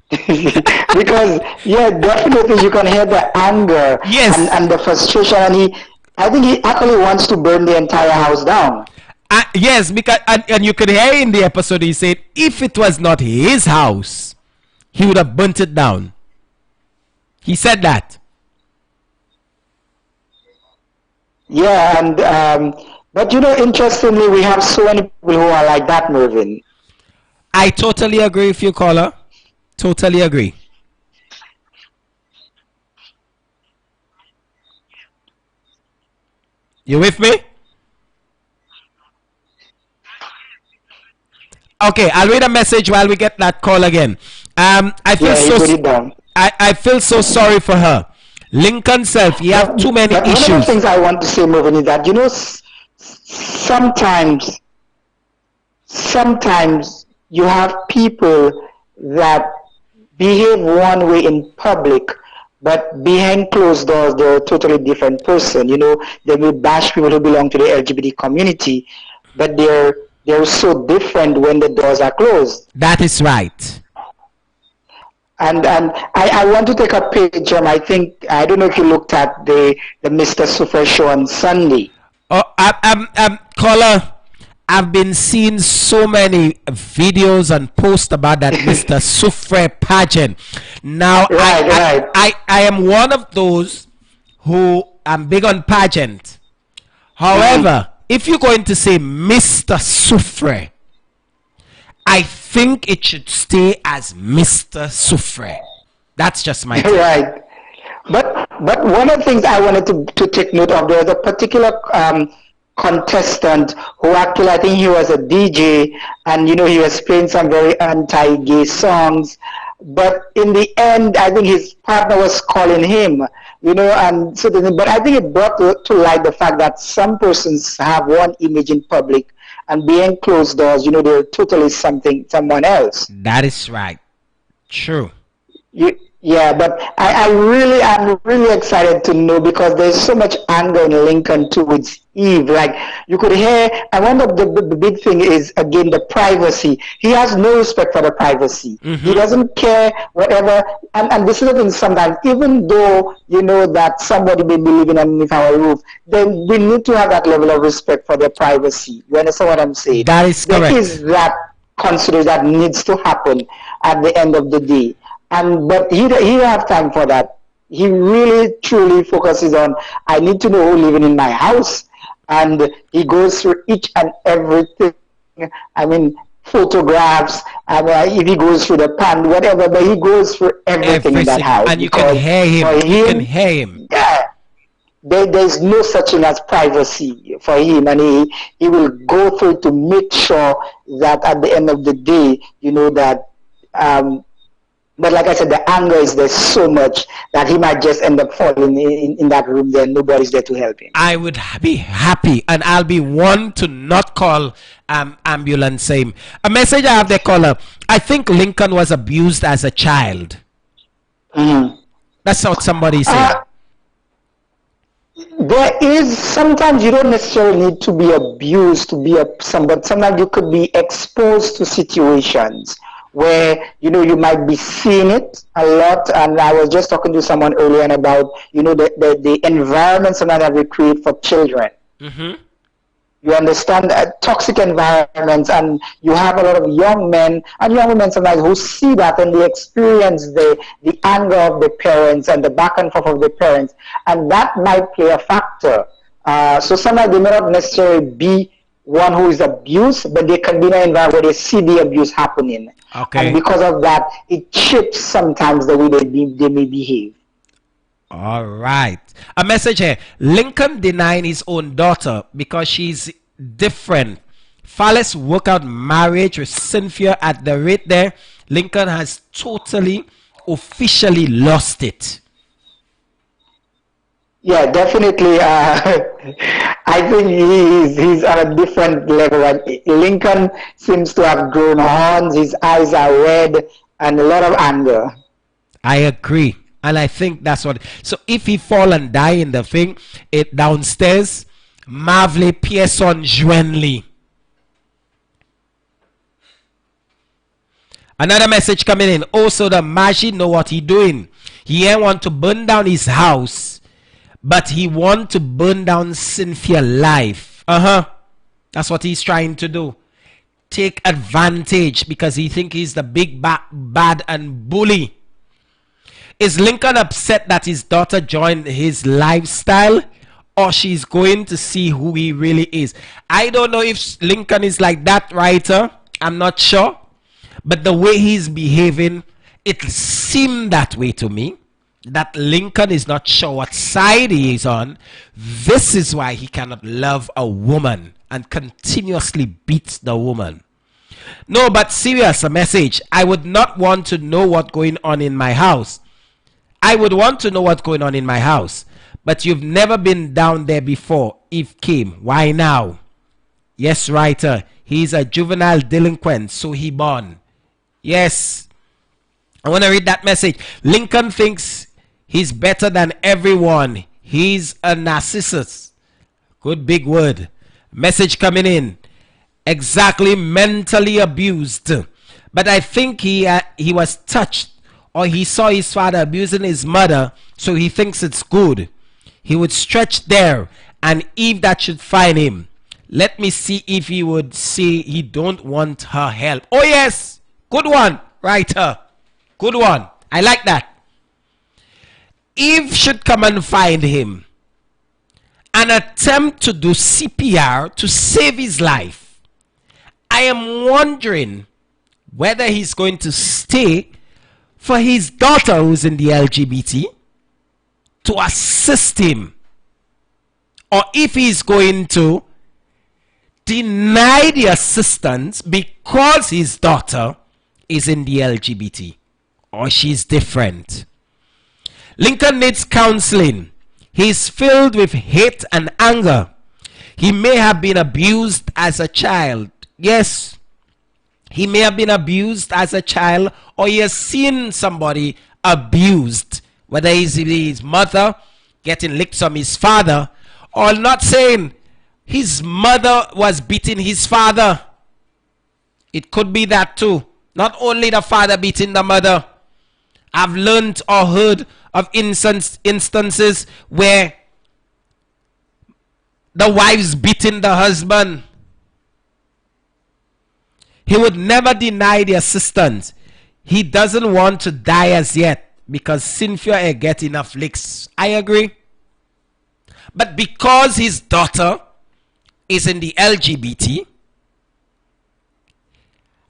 Because, yeah, definitely you can hear the anger, yes, and the frustration, and I think he actually wants to burn the entire house down. Yes, because and you could hear in the episode he said if it was not his house, he would have burnt it down. He said that. Yeah, and but interestingly, we have so many people who are like that, Mervyn. I totally agree with you, caller. Totally agree. You with me? Okay, I'll read a message while we get that call again. I feel so sorry for her. Lincoln self, he have too many issues. One of the things I want to say, Mervyn, is that sometimes you have people that behave one way in public, but behind closed doors, they're a totally different person. They will bash people who belong to the LGBT community, but they're so different when the doors are closed. That is right. And I want to take a page. I don't know if you looked at the Mr. Suffer show on Sunday. Oh, caller, I've been seeing so many videos and posts about that Mr. Suffer pageant. Now, I am one of those who am big on pageant. However, if you're going to say Mr. Suffer, I think it should stay as Mr. Sufre. That's just my take. Right. But one of the things I wanted to take note of, there was a particular contestant who actually, I think he was a DJ, and he was playing some very anti-gay songs. But in the end, I think his partner was calling him, and so. But I think it brought to light the fact that some persons have one image in public, and behind closed doors, they're totally someone else. That is right. True. Yeah, but I'm really excited to know, because there's so much anger in Lincoln towards Eve. Like, you could hear, and one of the big thing is, again, the privacy. He has no respect for the privacy. Mm-hmm. He doesn't care whatever. And this is the thing, sometimes, even though that somebody may be living underneath our roof, then we need to have that level of respect for their privacy. You understand what I'm saying? That is correct. There is that consider that needs to happen at the end of the day. But he don't have time for that. He really, truly focuses on, I need to know who's living in my house. And he goes through each and everything. I mean, photographs, if he goes through the pan, whatever, but he goes through everything in that house. And you can hear him. You can hear him. Yeah. There's no such thing as privacy for him. And he will go through to make sure that at the end of the day, that... but like I said, the anger is there so much that he might just end up falling in that room there. Nobody's there to help him. I would be happy, and I'll be one to not call ambulance same. A message I have there, caller. I think Lincoln was abused as a child. Mm-hmm. That's what somebody said. There is, sometimes you don't necessarily need to be abused to be but sometimes you could be exposed to situations where you might be seeing it a lot. And I was just talking to someone earlier about the environment sometimes that we create for children. Mm-hmm. You understand, toxic environments, and you have a lot of young men and young women sometimes who see that, and they experience the anger of the parents and the back and forth of the parents, and that might play a factor. So sometimes they may not necessarily be one who is abused, but they can be in an environment where they see the abuse happening. Okay. And because of that, it shapes sometimes the way they may behave. All right. A message here. Lincoln denying his own daughter because she's different. Fallis work out marriage with Cynthia at the rate there. Lincoln has totally, officially lost it. Yeah, definitely. I think he's on a different level. Lincoln seems to have grown horns. His eyes are red and a lot of anger. I agree. And I think that's what. So if he fall and die in the thing, it downstairs, Marvely Pearson Juenly. Another message coming in. Also, the Maji know what he doing. He ain't want to burn down his house, but he want to burn down Cynthia life. That's what he's trying to do. Take advantage because he think he's the big bad and bully. Is Lincoln upset that his daughter joined his lifestyle, or she's going to see who he really is. I don't know if Lincoln is like that, writer. I'm not sure. But the way he's behaving, it seemed that way to me. That Lincoln is not sure what side he is on. This is why he cannot love a woman and continuously beats the woman. No, but serious, a message. I would not want to know what's going on in my house. I would want to know what's going on in my house. But you've never been down there before. Eve came. Why now? Yes, writer. He's a juvenile delinquent, so he born. Yes. I want to read that message. Lincoln thinks he's better than everyone. He's a narcissist. Good big word. Message coming in. Exactly, mentally abused. But I think he was touched, or he saw his father abusing his mother, so he thinks it's good. He would stretch there, and if that should find him, let me see if he would say he don't want her help. Oh yes, good one, writer. Good one. I like that. Eve should come and find him and attempt to do CPR to save his life. I am wondering whether he's going to stay for his daughter who's in the LGBT to assist him, or if he's going to deny the assistance because his daughter is in the LGBT or she's different. Lincoln needs counseling. He's filled with hate and anger. He may have been abused as a child. Yes, he may have been abused as a child, or he has seen somebody abused, whether it's his mother getting licked from his father, or not saying his mother was beating his father. It could be that too. Not only the father beating the mother. I've learned or heard of instances where the wife's beating the husband. He would never deny the assistance. He doesn't want to die as yet because Cynthia will get enough licks. I agree. But because his daughter is in the LGBT,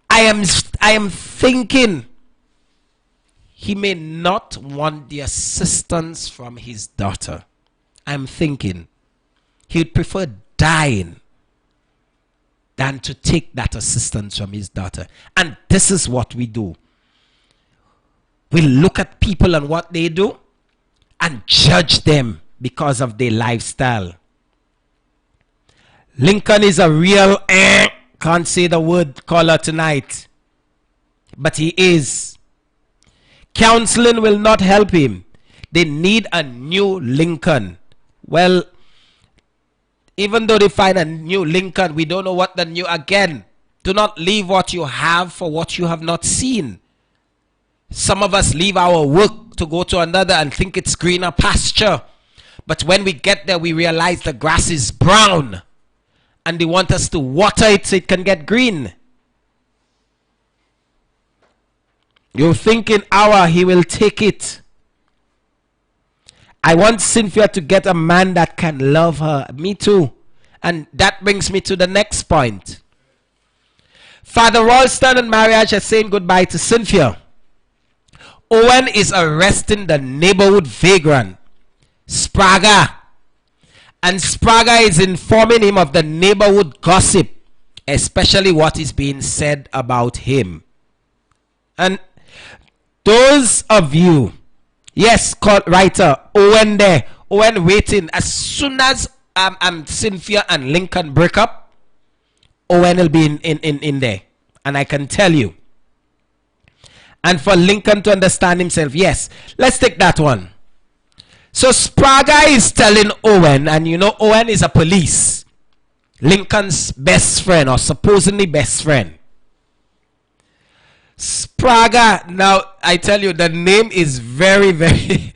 I am thinking he may not want the assistance from his daughter. I'm thinking he'd prefer dying than to take that assistance from his daughter. And this is what we do. We look at people and what they do and judge them because of their lifestyle. Lincoln is a real can't say the word color tonight, but he is. Counseling will not help him. They need a new Lincoln. Well, even though they find a new Lincoln, we don't know what the new again. Do not leave what you have for what you have not seen. Some of us leave our work to go to another and think it's greener pasture. But when we get there, we realize the grass is brown. And they want us to water it so it can get green. You're thinking, he will take it. I want Cynthia to get a man that can love her. Me too. And that brings me to the next point. Father Ralston and Marriage are saying goodbye to Cynthia. Owen is arresting the neighborhood vagrant, Spraga. And Spraga is informing him of the neighborhood gossip, especially what is being said about him. And those of you, yes, writer Owen there, Owen waiting. As soon as Cynthia and Lincoln break up, Owen will be in there. And I can tell you. And for Lincoln to understand himself, yes, let's take that one. So Spraga is telling Owen, and you know Owen is a police, Lincoln's best friend or supposedly best friend. Spraga, now I tell you the name is very, very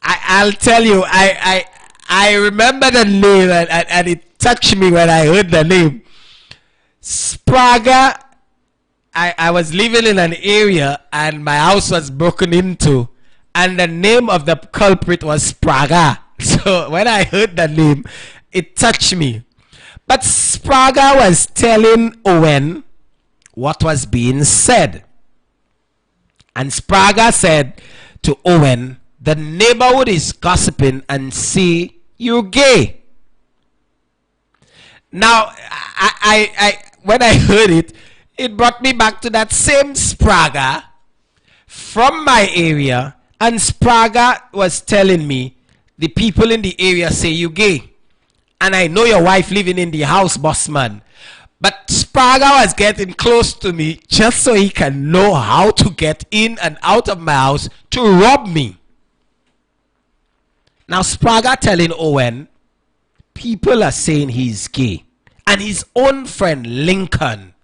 I'll tell you, I remember the name and it touched me when I heard the name. Spraga, I was living in an area and my house was broken into. And the name of the culprit was Spraga. So when I heard the name, it touched me. But Spraga was telling Owen what was being said. And Spraga said to Owen, the neighborhood is gossiping and say you're gay. Now, I when I heard it, it brought me back to that same Spraga from my area. And Spraga was telling me, the people in the area say you gay. And I know your wife living in the house, boss man. But Spraga was getting close to me just so he can know how to get in and out of my house to rob me. Now Spraga telling Owen, people are saying he's gay. And his own friend Lincoln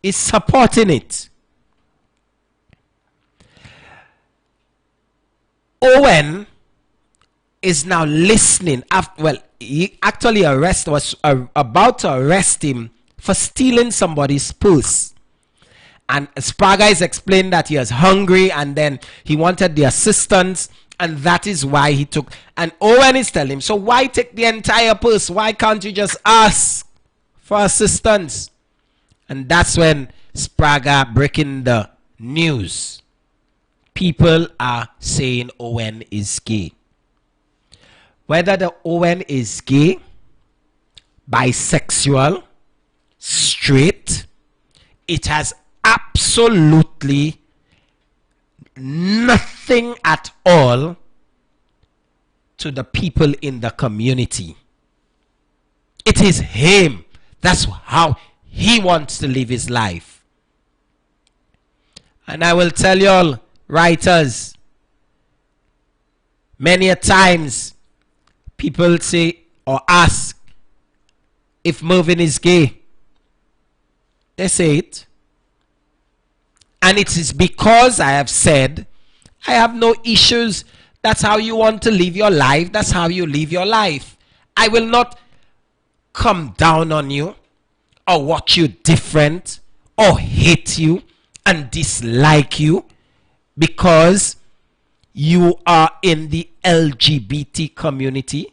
is supporting it. Owen is now listening. Well, he actually was about to arrest him for stealing somebody's purse. And Spraga is explaining that he was hungry and then he wanted the assistance, and that is why he took. And Owen is telling him, so why take the entire purse? Why can't you just ask for assistance? And that's when Spraga breaking the news. People are saying Owen is gay. Whether the Owen is gay, bisexual, straight, it has absolutely nothing at all to the people in the community. It is him. That's how he wants to live his life. And I will tell you all, writers, many a times people say or ask if Mervyn is gay. They say it. And it is because I have said I have no issues. That's how you want to live your life. That's how you live your life. I will not come down on you or watch you different or hate you and dislike you because you are in the LGBT community.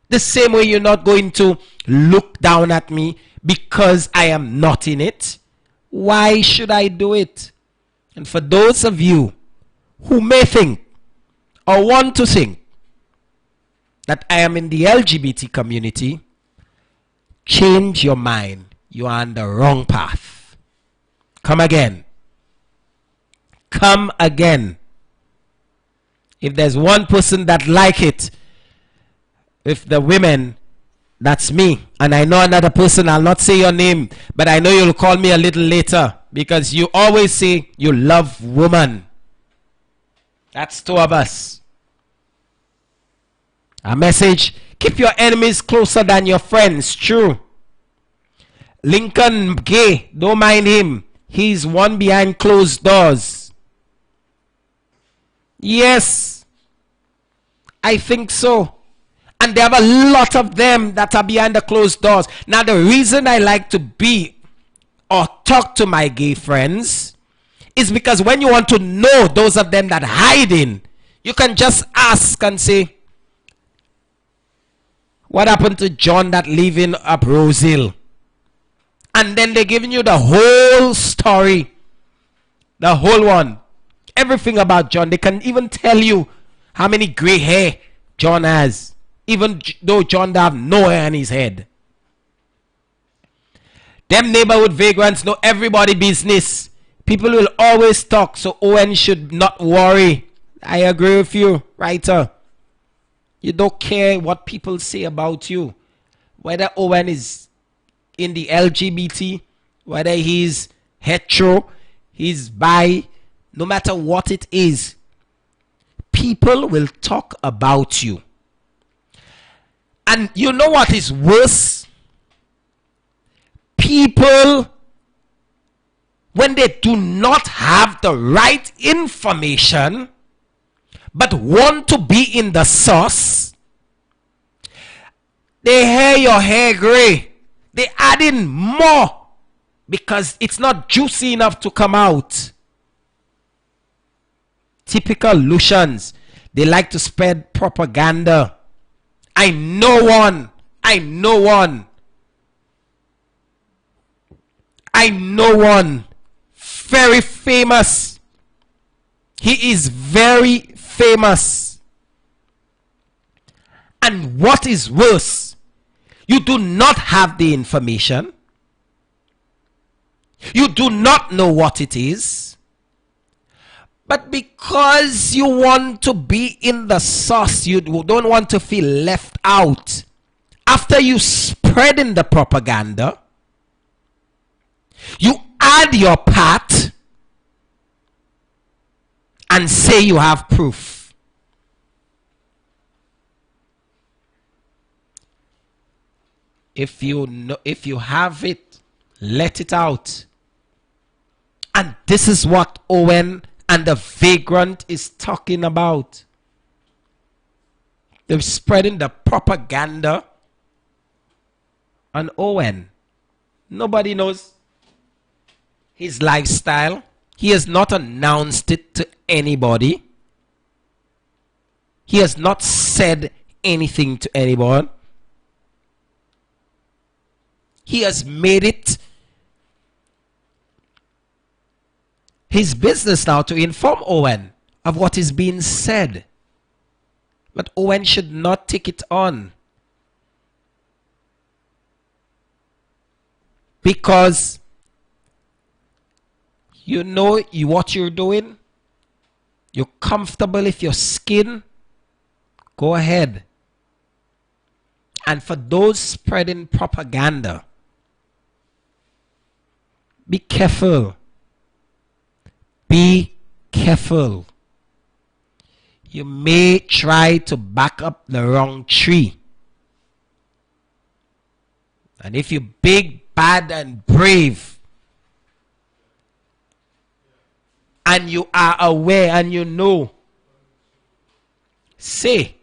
The same way you're not going to look down at me because I am not in it. Why should I do it? And for those of you who may think or want to think that I am in the LGBT community, change your mind. You are on the wrong path. Come again. Come again. If there's one person that like it, if the women, that's me. And I know another person, I'll not say your name, but I know you'll call me a little later because you always say you love woman. That's two of us. A message, keep your enemies closer than your friends. True. Lincoln gay, don't mind him. He's one behind closed doors. Yes, I think so. And there have a lot of them that are behind the closed doors. Now, the reason I like to be or talk to my gay friends is because when you want to know those of them that hiding, you can just ask and say, what happened to John that living up Rose Hill? And then they're giving you the whole story. The whole one. Everything about John. They can even tell you how many gray hair John has. Even though John have no hair on his head. Them neighborhood vagrants know everybody business. People will always talk, so Owen should not worry. I agree with you, writer. You don't care what people say about you. Whether Owen is in the LGBT, whether he's hetero, he's bi, no matter what it is, people will talk about you. And you know what is worse? People, when they do not have the right information, but want to be in the sauce, they hair your hair gray. They add in more because it's not juicy enough to come out. Typical Lucians. They like to spread propaganda. I know one. I know one. I know one. Very famous. He is very famous. And what is worse, you do not have the information. You do not know what it is. But because you want to be in the sauce, you don't want to feel left out. After you spreading the propaganda, you add your part and say you have proof. If you have it, let it out. And this is what Owen and the vagrant is talking about. They're spreading the propaganda on Owen. Nobody knows his lifestyle. He has not announced it to anybody. He has not said anything to anyone. He has made it his business now to inform Owen of what is being said. But Owen should not take it on. Because you know what you're doing. You're comfortable with your skin. Go ahead. And for those spreading propaganda, be careful. Be careful. You may try to back up the wrong tree. And if you're big, bad, and brave, and you are aware and you know, say.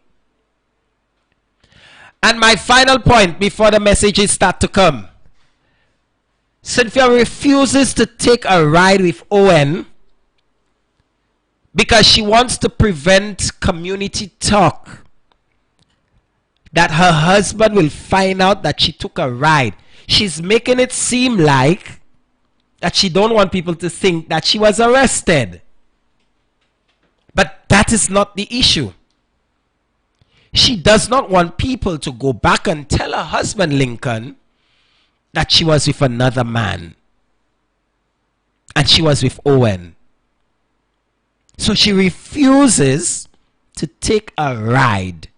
And my final point before the messages start to come. Cynthia refuses to take a ride with Owen because she wants to prevent community talk that her husband will find out that she took a ride. She's making it seem like that she don't want people to think that she was arrested. But that is not the issue. She does not want people to go back and tell her husband Lincoln that she was with another man. And she was with Owen. So she refuses to take a ride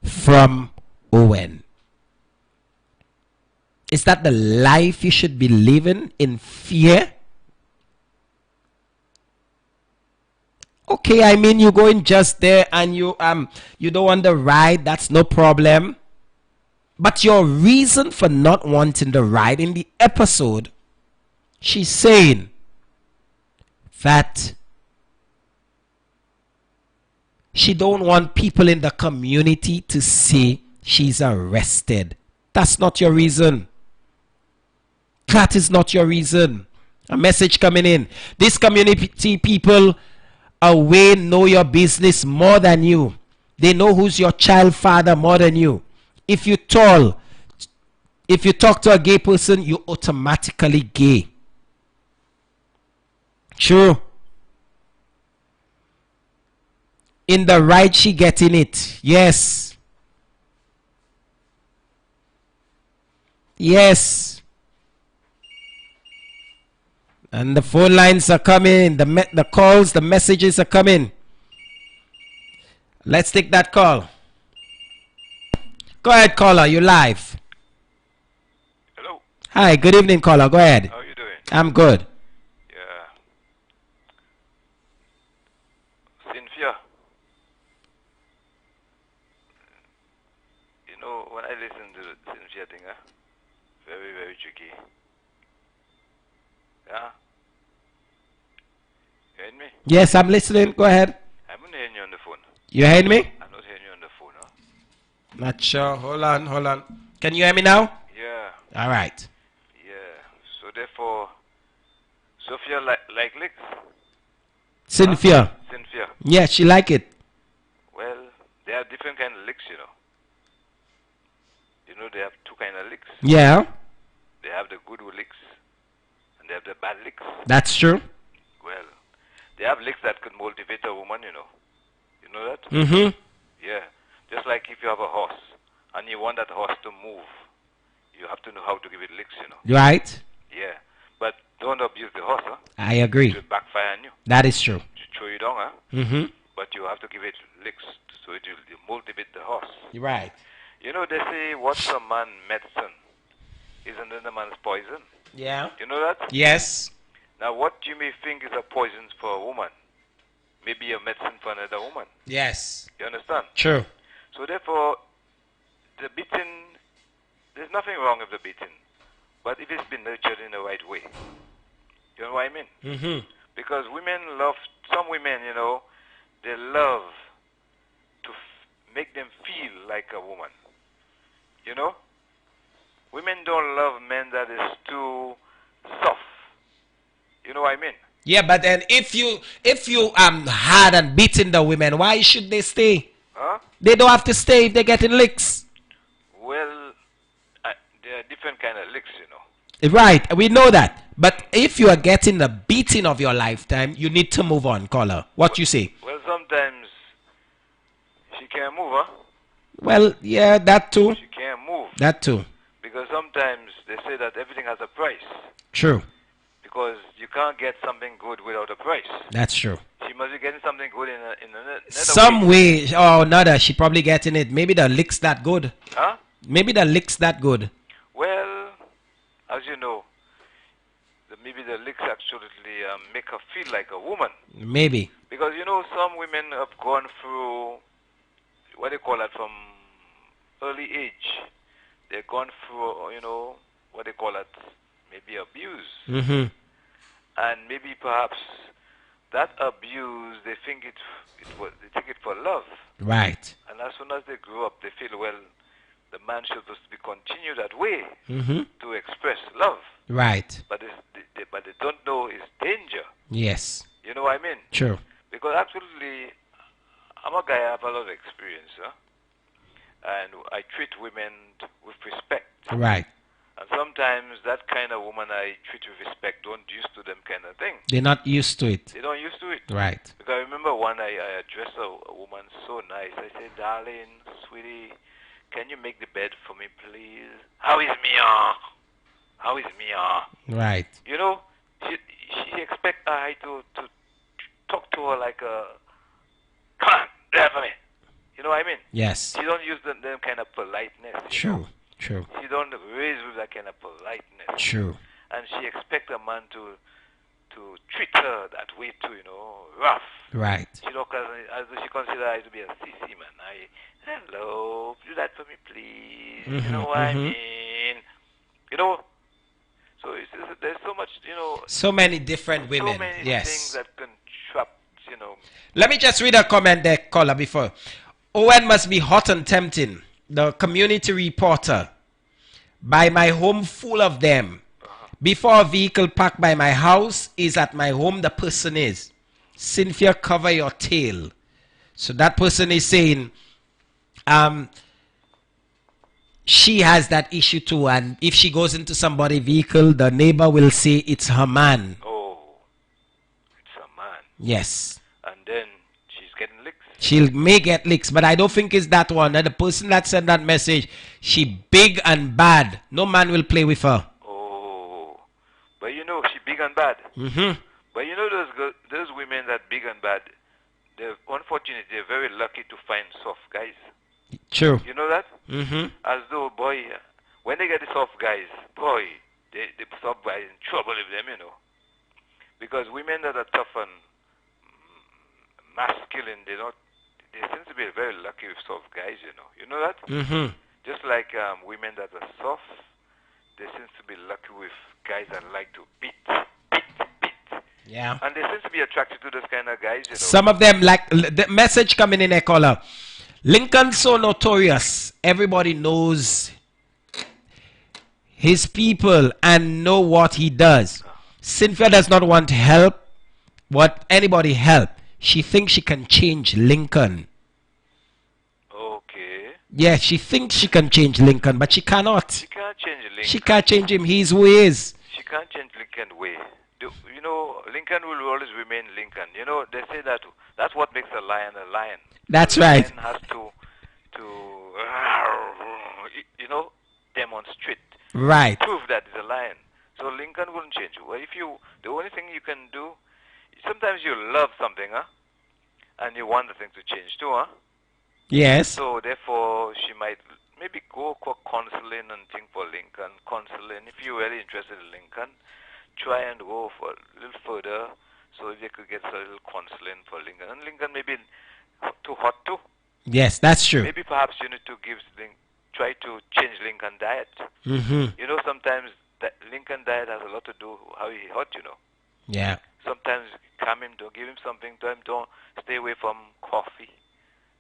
from Owen. Is that the life you should be living, in fear? Okay, I mean, you're going just there and you don't want the ride, that's no problem. But your reason for not wanting the ride in the episode, she's saying that she don't want people in the community to say she's arrested. That's not your reason. That is not your reason. A message coming in. These community people away know your business more than you. They know who's your child father more than you. If you talk to a gay person, you're automatically gay. True. In the right, she getting it. Yes. Yes. And the phone lines are coming. The calls, the messages are coming. Let's take that call. Go ahead, caller. You're live. Hello. Hi. Good evening, caller. Go ahead. How are you doing? I'm good. Yeah. Cynthia. You know, when I listen to the Cynthia thing, very, very tricky. Yeah? You heard me? Yes, I'm listening. Go ahead. I'm not hearing you on the phone. You heard me? I'm not hearing you on the phone, huh? Not sure. Hold on. Can you hear me now? Yeah. All right. Yeah. So therefore, Sophia like licks? Cynthia. Huh? Cynthia. Yeah, she like it. are different kind of licks, you know. You know, they have two kind of licks. Yeah. They have the good licks, and they have the bad licks. That's true. Well, they have licks that could motivate a woman, you know. You know that? Mm-hmm. Yeah. Just like if you have a horse, and you want that horse to move, you have to know how to give it licks, you know. Right. Yeah. But don't abuse the horse, huh? I agree. It will backfire on you. That is true. To throw you down, huh? Mm-hmm. But you have to give it licks so it will motivate the horse. Right. You know, they say what's a man medicine is another man's poison. Yeah. You know that? Yes. Now, what you may think is a poison for a woman may be a medicine for another woman. Yes. You understand? True. So therefore, the beating, there's nothing wrong with the beating. But if it's been nurtured in the right way. You know what I mean? Mm-hmm. Because women love, some women, you know, they love to make them feel like a woman. You know? Women don't love men that is too soft. You know what I mean? Yeah, but then if you hard and beating the women, why should they stay? Huh? They don't have to stay if they're getting licks. Well, there are different kind of licks, you know. Right, we know that. But if you are getting the beating of your lifetime, you need to move on, caller. What you say? Well, sometimes she can't move, huh? Well, yeah, that too. She can't move. That too. Because sometimes they say that everything has a price. True. Because you can't get something good without a price. That's true. She must be getting something good in another Some way or another, she probably getting it. Maybe the lick's that good. Huh? Maybe the lick's that good. Well, as you know, maybe the licks actually make her feel like a woman. Maybe. Because, you know, some women have gone through, what do you call that, from early age. They've gone through, you know, what they call it, maybe abuse. Mm-hmm. And maybe perhaps that abuse, they think they take it for love. Right. And as soon as they grow up, they feel, well, the man should supposed to be continue that way to express love. Right. But they don't know it's danger. Yes. You know what I mean? True. Because absolutely, I'm a guy, I have a lot of experience, huh? And I treat women with respect. Right. And sometimes that kind of woman I treat with respect don't used to them kind of thing. They're not used to it. They don't used to it. Right. Because I remember one I addressed a woman so nice. I said, darling, sweetie, can you make the bed for me, please? How is Mia? How is Mia? Right. You know, she expect I to talk to her like a, come on, do that for me. You know what I mean? Yes. She don't use them kind of politeness. True. True. She don't raise with that kind of politeness. True. And she expect a man to treat her that way too, you know, rough. Right. She don't, as she consider I to be a sissy man. Hello, do that for me, please. Mm-hmm, you know what I mean? You know. So there's so much, you know. So many different women. So many yes. things that can trap, you know. Let me just read a comment there, caller, before. Owen must be hot and tempting. The community reporter. By my home full of them. Before a vehicle parked by my house is at my home, the person is. Cynthia, cover your tail. So that person is saying, she has that issue too, and if she goes into somebody's vehicle, the neighbor will say it's her man. Oh, it's her man. Yes. And then she's getting licks. She may get licks, but I don't think it's that one. And the person that sent that message, she big and bad. No man will play with her. Oh, but you know, she big and bad. Mm-hmm. But you know those women that big and bad, they're unfortunately, they're very lucky to find soft guys. True. You know that? Mm-hmm. As though, boy, when they get the soft guys, boy, the soft guys in trouble with them, you know. Because women that are tough and masculine, they seem to be very lucky with soft guys, you know. You know that? Mm-hmm. Just like women that are soft, they seem to be lucky with guys that like to beat. Yeah. And they seem to be attracted to those kind of guys, you know. Some of them, like the message coming in a caller. Lincoln's so notorious. Everybody knows his people and know what he does. Cynthia does not want help. What anybody help. She thinks she can change Lincoln. Yeah, she thinks she can change Lincoln, but she cannot. She can't change Lincoln. She can't change him. He's who he is. She can't change Lincoln way. You know, Lincoln will always remain Lincoln. You know, they say that that's what makes a lion a lion. That's the right. Lion has to you know, demonstrate. Right. Prove that he's a lion. So Lincoln wouldn't change. Well, the only thing you can do, sometimes you love something, and you want the thing to change too, Yes. So therefore, she might maybe go for counseling and think for Lincoln. Counseling, if you're really interested in Lincoln, try and go for a little further, so if they could get a little counseling for Lincoln. And Lincoln may be too hot too. Yes, that's true. Maybe perhaps you need to try to change Lincoln diet. Mm-hmm. You know, sometimes that Lincoln diet has a lot to do with how he hot, you know. Yeah. Sometimes calm him, don't give him something, don't stay away from coffee,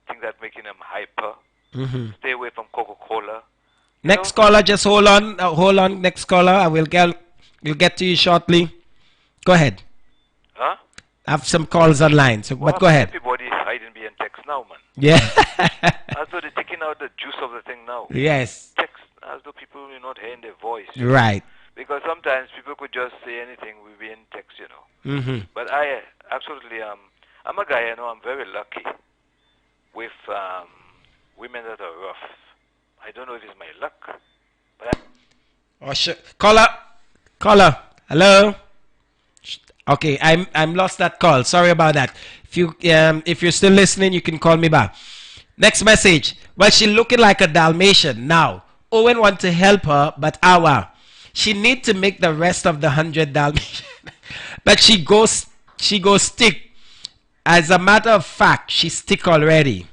things that making him hyper. Mm-hmm. Stay away from Coca-Cola. Next caller, just hold on. Next caller, I will get to you shortly. Go ahead. Huh? I have some calls online, but go ahead. Everybody hiding behind text now, man. Yeah. As though they're taking out the juice of the thing now. Yes. Text, as though people are not hearing their voice. Right. Because sometimes people could just say anything within text, you know. Mm-hmm. But I absolutely, I'm a guy, you know, I'm very lucky with women that are rough. I don't know if it's my luck, but Oh shit! Caller, hello. Okay, I'm lost that call. Sorry about that. If you're still listening, you can call me back. Next message. Well, she looking like a Dalmatian now. Owen want to help her, but she need to make the rest of the 100 Dalmatian. But she goes stick. As a matter of fact, she stick already.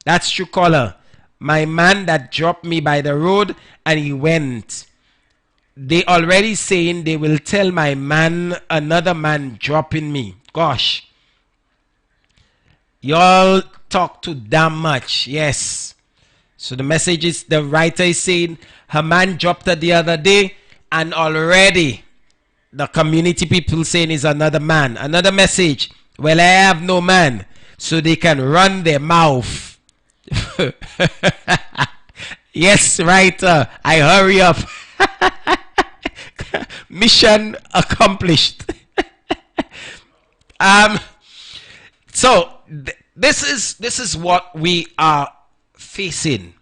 That's true, caller. My man that dropped me by the road and he went. They already saying they will tell my man another man dropping me. Gosh. Y'all talk too damn much. Yes. So the message is, the writer is saying her man dropped her the other day and already the community people saying is another man. Another message. Well, I have no man. So they can run their mouth. Yes, writer. I hurry up. Mission accomplished. So this is what we are facing.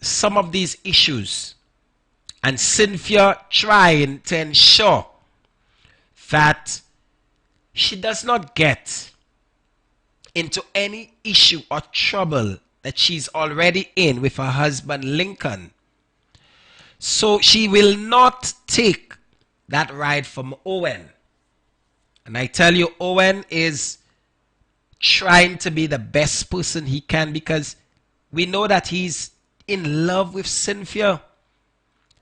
Some of these issues, and Cynthia trying to ensure that she does not get into any issue or trouble that she's already in with her husband Lincoln. So she will not take that ride from Owen. And I tell you, Owen is trying to be the best person he can, because we know that he's in love with Cynthia.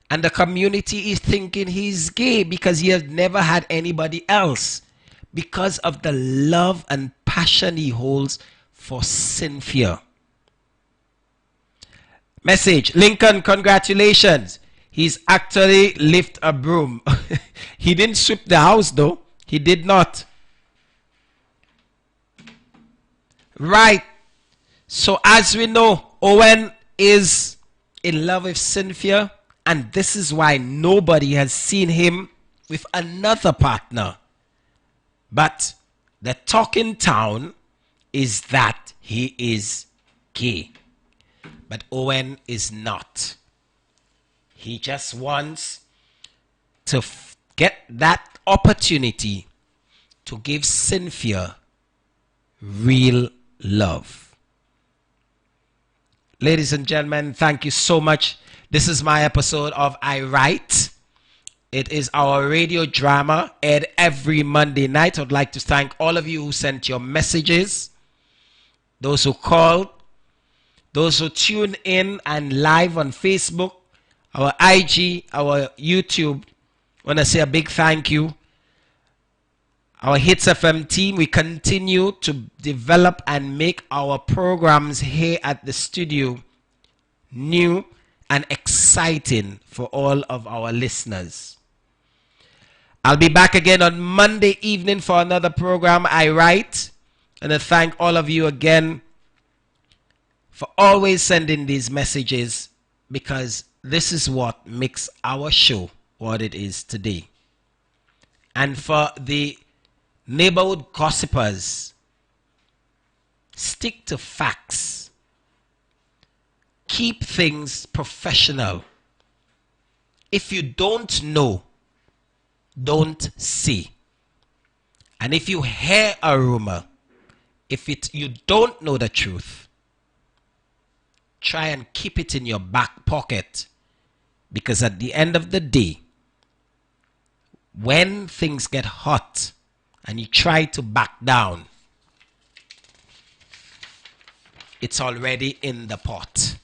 And the community is thinking he's gay because he has never had anybody else, because of the love and passion he holds for Cynthia. Message. Lincoln, congratulations. He's actually lift a broom. He didn't sweep the house though. He did not. Right. So as we know, Owen is in love with Cynthia, and this is why nobody has seen him with another partner. But the talk in town is that he is gay. But Owen is not. He just wants to get that opportunity to give Cynthia real love. Ladies and gentlemen, thank you so much. This is my episode of I Write. It is our radio drama aired every Monday night. I'd like to thank all of you who sent your messages, those who called, those who tune in and live on Facebook, our IG, our YouTube. I want to say a big thank you. Our Hitz FM team, we continue to develop and make our programs here at the studio new and exciting for all of our listeners. I'll be back again on Monday evening for another program, I Write. And I thank all of you again for always sending these messages, because this is what makes our show what it is today. And for the neighborhood gossipers, stick to facts. Keep things professional. If you don't know, don't say. And if you hear a rumor, you don't know the truth, try and keep it in your back pocket, because at the end of the day, when things get hot and you try to back down, it's already in the pot.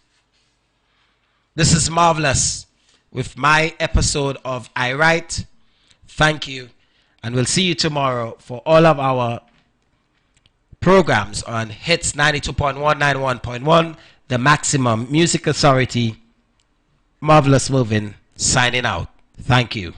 This is Marvelous with my episode of I Write. Thank you, and we'll see you tomorrow for all of our programs on Hits 92.1, 91.1, the Maximum Music Authority. Marvelous Moving, signing out. Thank you.